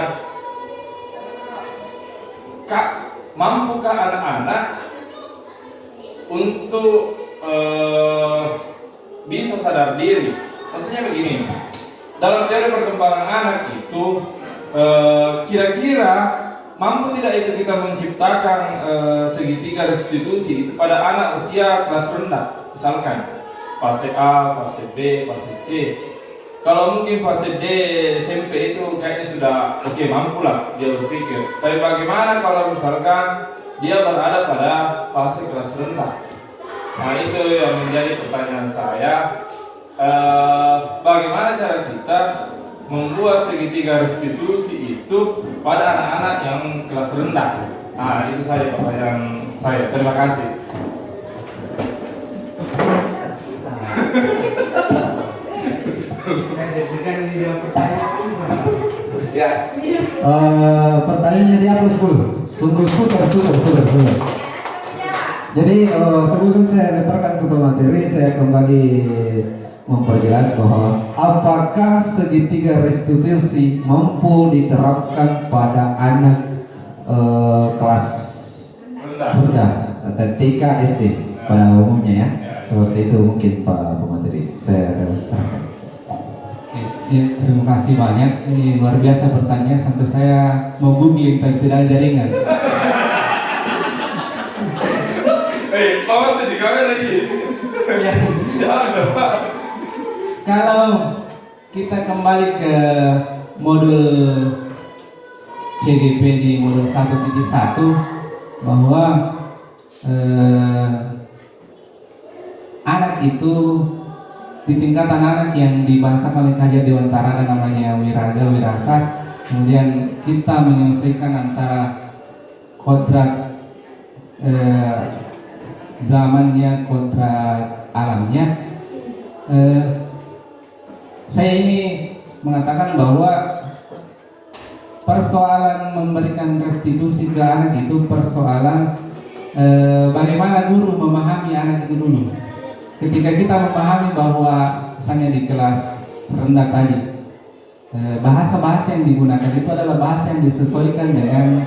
mampukah anak-anak untuk bisa sadar diri? Maksudnya begini, dalam teori perkembangan anak itu kira-kira mampu tidak itu kita menciptakan segitiga restitusi itu pada anak usia kelas rendah, misalkan fase A, fase B, fase C. Kalau mungkin fase D, SMP itu kayaknya sudah oke, mampulah dia berpikir. Tapi bagaimana kalau misalkan dia berada pada fase kelas rendah? Nah, itu yang menjadi pertanyaan saya. Bagaimana cara kita membuat segitiga restitusi itu pada anak-anak yang kelas rendah? Nah, itu saja pertanyaan saya. Terima kasih. Ya. Pertanyaannya dihapus dulu. Sungguh super. Jadi sebelum saya lemparkan ke pemateri, saya kembali memperjelas bahwa apakah segitiga restitusi mampu diterapkan pada anak kelas rendah atau TK SD pada umumnya ya. Seperti itu mungkin Pak Pemateri. Saya serahkan. Ya, terima kasih banyak. Ini luar biasa pertanyaan sampai saya mau googling tapi tidak ada jaringan. Kamu tuh di kamera ini. Ya. Jangan, Pak. Kalau kita kembali ke modul CGP di modul 1.1 bahwa anak itu di tingkatan anak yang dibahasakan oleh kajian Dewantara ada namanya wiraga, wirasa. Kemudian kita menyelesaikan antara kodrat zamannya, kodrat alamnya. Saya ini mengatakan bahwa persoalan memberikan restitusi ke anak itu persoalan bagaimana guru memahami anak itu dulu. Ketika kita memahami bahwa misalnya di kelas rendah tadi bahasa-bahasa yang digunakan itu adalah bahasa yang disesuaikan dengan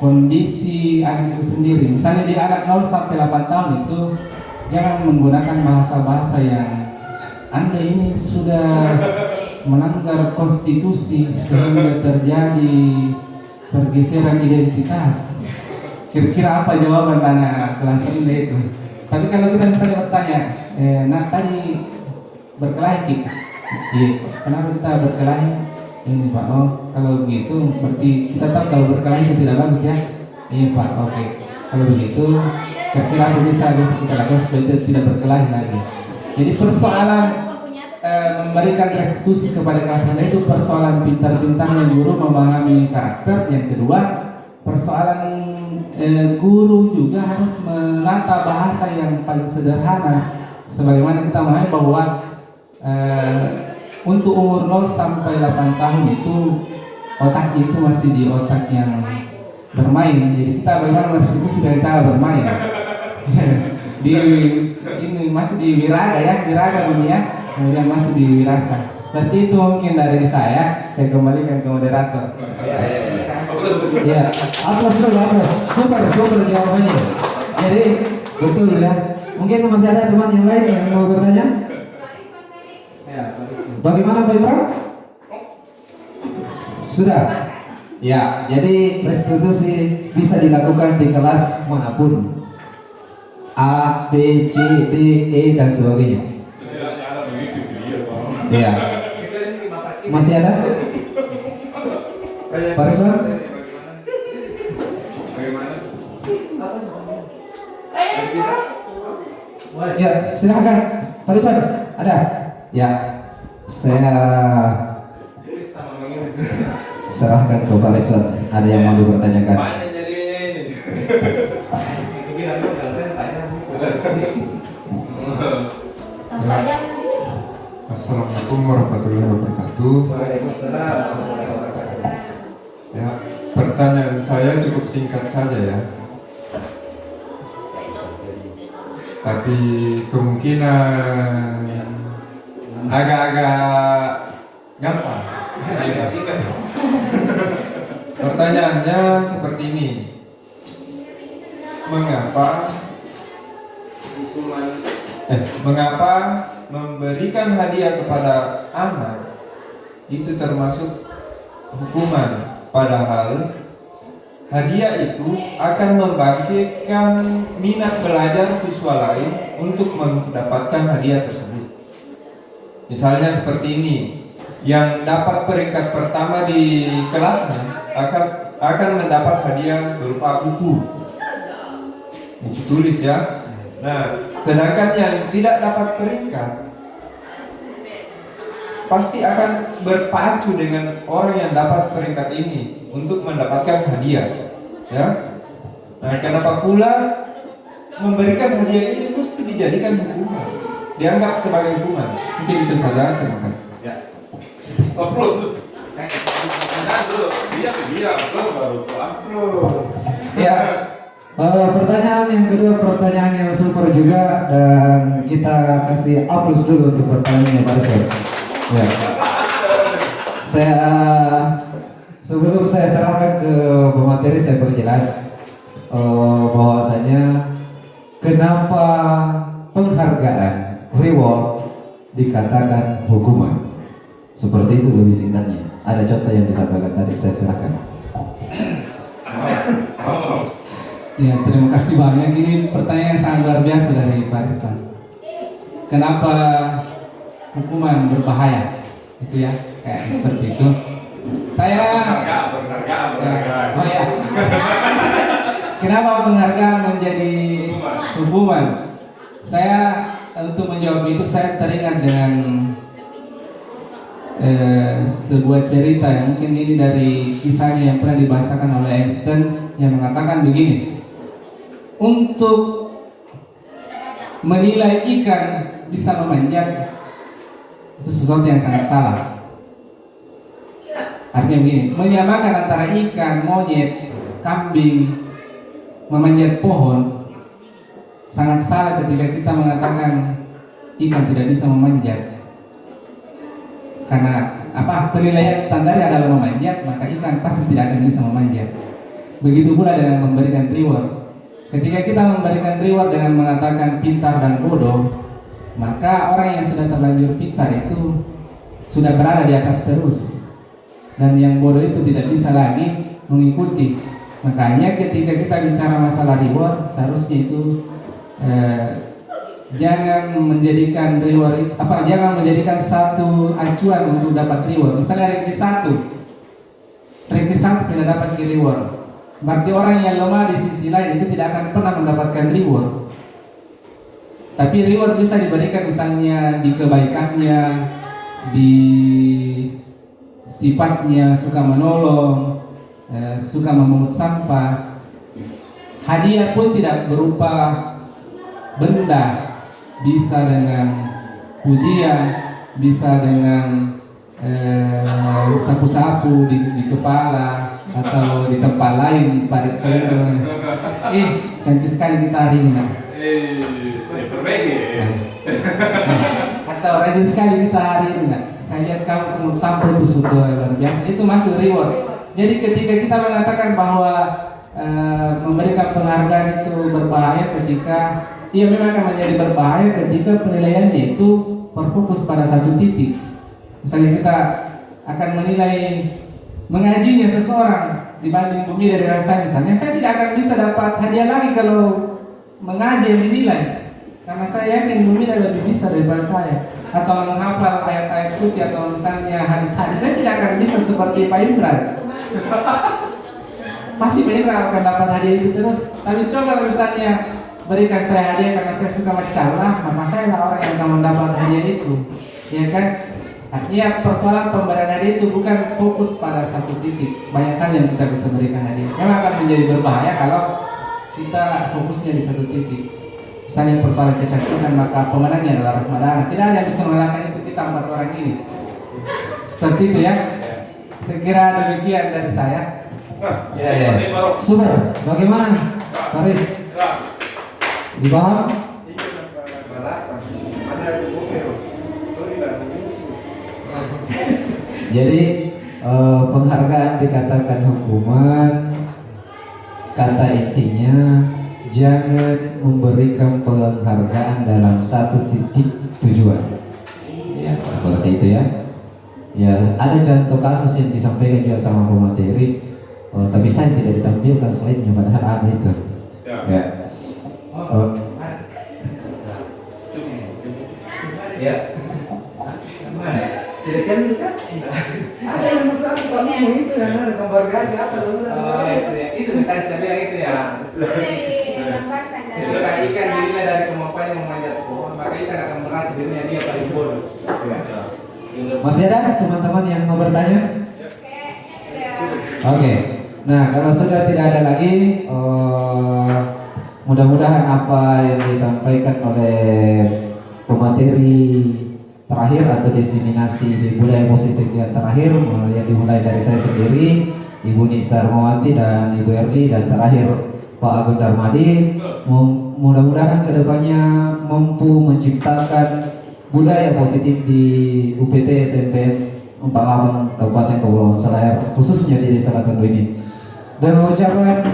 kondisi anak itu sendiri. Misalnya di anak 0 sampai 8 tahun itu jangan menggunakan bahasa-bahasa yang Anda ini sudah melanggar konstitusi sehingga terjadi pergeseran identitas. Kira-kira apa jawaban anak kelas rendah itu? Tapi kalau kita misalnya bertanya, nah tadi berkelahi, iya, kenapa kita berkelahi? Ini Pak, oh kalau begitu berarti kita tahu kalau berkelahi itu tidak bagus ya. Iya Pak, oke. Kalau begitu, kira-kira apa bisa kita lakukan supaya kita tidak berkelahi lagi. Jadi persoalan memberikan restitusi kepada kelas rendah itu persoalan pintar-pintarnya guru memahami karakter. Yang kedua, persoalan guru juga harus menata bahasa yang paling sederhana. Sebagaimana kita memahami bahwa untuk umur 0 sampai 8 tahun itu otak itu masih di otak yang bermain. Jadi kita bagaimana merestitusi dengan cara bermain. Di ini masih di wiraga ya, wiraga dunia, kemudian masih di wirasa. Seperti itu mungkin dari saya kembalikan ke moderator. Ya, aplaus dulu, aplaus. Super jawabannya. Jadi betul ya. Mungkin masih ada teman yang lain yang mau bertanya? Bagaimana Pak Imran? Sudah. Ya, jadi restitusi bisa dilakukan di kelas manapun. A, B, C, D, E dan sebagainya. Ya. Masih ada? Pak Rizwan? Ya, silakan. Pak Rizwan, ada? Ya, saya serahkan ke Pak Rizwan. Ada yang mau dipertanyakan? Assalamualaikum warahmatullahi wabarakatuh. Ya, pertanyaan saya cukup singkat saja ya. Tapi kemungkinan agak-agak gampang. Pertanyaannya seperti ini. Mengapa memberikan hadiah kepada anak itu termasuk hukuman, padahal hadiah itu akan membangkitkan minat belajar siswa lain untuk mendapatkan hadiah tersebut. Misalnya seperti ini, yang dapat peringkat pertama di kelasnya akan mendapat hadiah berupa buku tulis ya. Nah, sedangkan yang tidak dapat peringkat pasti akan berpacu dengan orang yang dapat peringkat ini untuk mendapatkan hadiah, ya. Nah, kenapa pula memberikan hadiah ini mesti dijadikan hukuman, dianggap sebagai hukuman? Mungkin itu saja. Terima kasih. Ya. Aplaus. Dia baru aplaus. Ya, Pertanyaan yang kedua, pertanyaan yang super juga, dan kita kasih aplaus dulu untuk pertanyaannya Pak Rizwan. Ya. Saya sebelum saya serahkan ke pemateri, saya perjelas bahwasanya kenapa penghargaan reward dikatakan hukuman. Seperti itu lebih singkatnya. Ada contoh yang disampaikan tadi, saya serahkan. Ya, terima kasih banyak. Ini pertanyaan yang sangat luar biasa dari Pak Rizwan. Kenapa hukuman berbahaya? Itu ya, kayak seperti itu. Saya Penghargaan. oh ya. Kenapa penghargaan menjadi hukuman? Saya untuk menjawab itu saya teringat dengan sebuah cerita yang mungkin ini dari kisahnya yang pernah dibahasakan oleh Einstein, yang mengatakan begini: untuk menilai ikan bisa memanjat itu sesuatu yang sangat salah. Artinya begini, menyamakan antara ikan, monyet, kambing memanjat pohon sangat salah ketika kita mengatakan ikan tidak bisa memanjat. Karena apa? Penilaian standarnya adalah memanjat, maka ikan pasti tidak akan bisa memanjat. Begitu pula dengan memberikan reward. Ketika kita memberikan reward dengan mengatakan pintar dan bodoh, maka orang yang sudah terlanjur pintar itu sudah berada di atas terus, dan yang bodoh itu tidak bisa lagi mengikuti. Makanya ketika kita bicara masalah reward, seharusnya itu jangan menjadikan reward jangan menjadikan satu acuan untuk dapat reward. Misalnya ranking 1 tidak dapat reward, berarti orang yang lemah di sisi lain itu tidak akan pernah mendapatkan reward. Tapi reward bisa diberikan misalnya di kebaikannya, di sifatnya suka menolong, suka memungut sampah. Hadiah pun tidak berupa benda, bisa dengan pujian, bisa dengan sapu-sapu di kepala atau di tempat lain. Cantik sekali kita hari ini. Atau rajin sekali kita hari ini. Saya lihat kamu pungut sampah itu sudah luar biasa. Itu masuk reward. Jadi ketika kita mengatakan bahwa memberikan penghargaan itu berbahaya, ketika memang akan menjadi berbahaya ketika penilaiannya itu berfokus pada satu titik. Misalnya kita akan menilai mengajinya seseorang dibanding Bumi dengan saya, misalnya saya tidak akan bisa dapat hadiah lagi kalau mengaji yang dinilai, karena saya yakin Bumi lebih bisa daripada saya. Atau menghafal ayat-ayat suci atau misalnya hadis-hadis, saya tidak akan bisa seperti Pak Imran. Pasti Pak Imran akan dapat hadiah itu terus. Tapi coba misalnya berikan saya hadiah karena saya suka mencalah, maka saya lah orang yang akan mendapat hadiah itu, ya kan? Artinya persoalan pemberian hadiah itu bukan fokus pada satu titik. Banyak hal yang kita bisa berikan hadiah. Memang akan menjadi berbahaya kalau kita fokusnya di satu titik. Misalnya persoalan kecantikan, maka pemenangnya adalah Rahmadana. Tidak ada yang bisa mengalahkan itu, kita 4 orang ini. Seperti itu ya. Saya kira demikian dari saya. Ya. Super. Bagaimana, Faris? Dipaham? Jadi penghargaan dikatakan hukuman. Kata intinya, jangan memberikan penghargaan dalam satu titik tujuan. Ya, seperti itu ya. Ya, ada contoh kasus yang disampaikan juga sama pemateri, tapi saya tidak ditampilkan selainnya, padahal ada itu. Ya. Ya. Jadi kan ada yang mau itu yang ada gambar gajah apa itu tadi saya bilang itu ya. Ketika ikan dinilai dari kemampuannya memanjat pohon, maka ikan akan merasa dirinya dia paling bodoh. Masih ada teman-teman yang mau bertanya? Oke. Nah, kalau sudah tidak ada lagi, mudah-mudahan apa yang disampaikan oleh pemateri terakhir atau diseminasi budaya positif yang terakhir, yang dimulai dari saya sendiri, Ibu Nisa Rahmawati dan Ibu Erli, dan terakhir Pak Agung Darmadi. Mudah-mudahan kedepannya mampu menciptakan budaya positif di UPT SMPN 48 Kabupaten Kepulauan Selayar, khususnya di Desa Latundu ini. Dan mengucapkan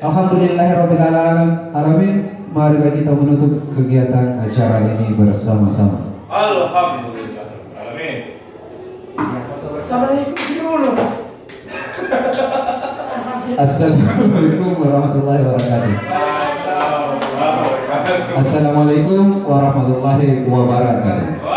Alhamdulillahirrahmanirrahim. Mari kita menutup kegiatan acara ini bersama-sama. Alhamdulillah. Amin. Assalamualaikum dulu. Assalamualaikum warahmatullahi wabarakatuh. Assalamualaikum warahmatullahi wabarakatuh.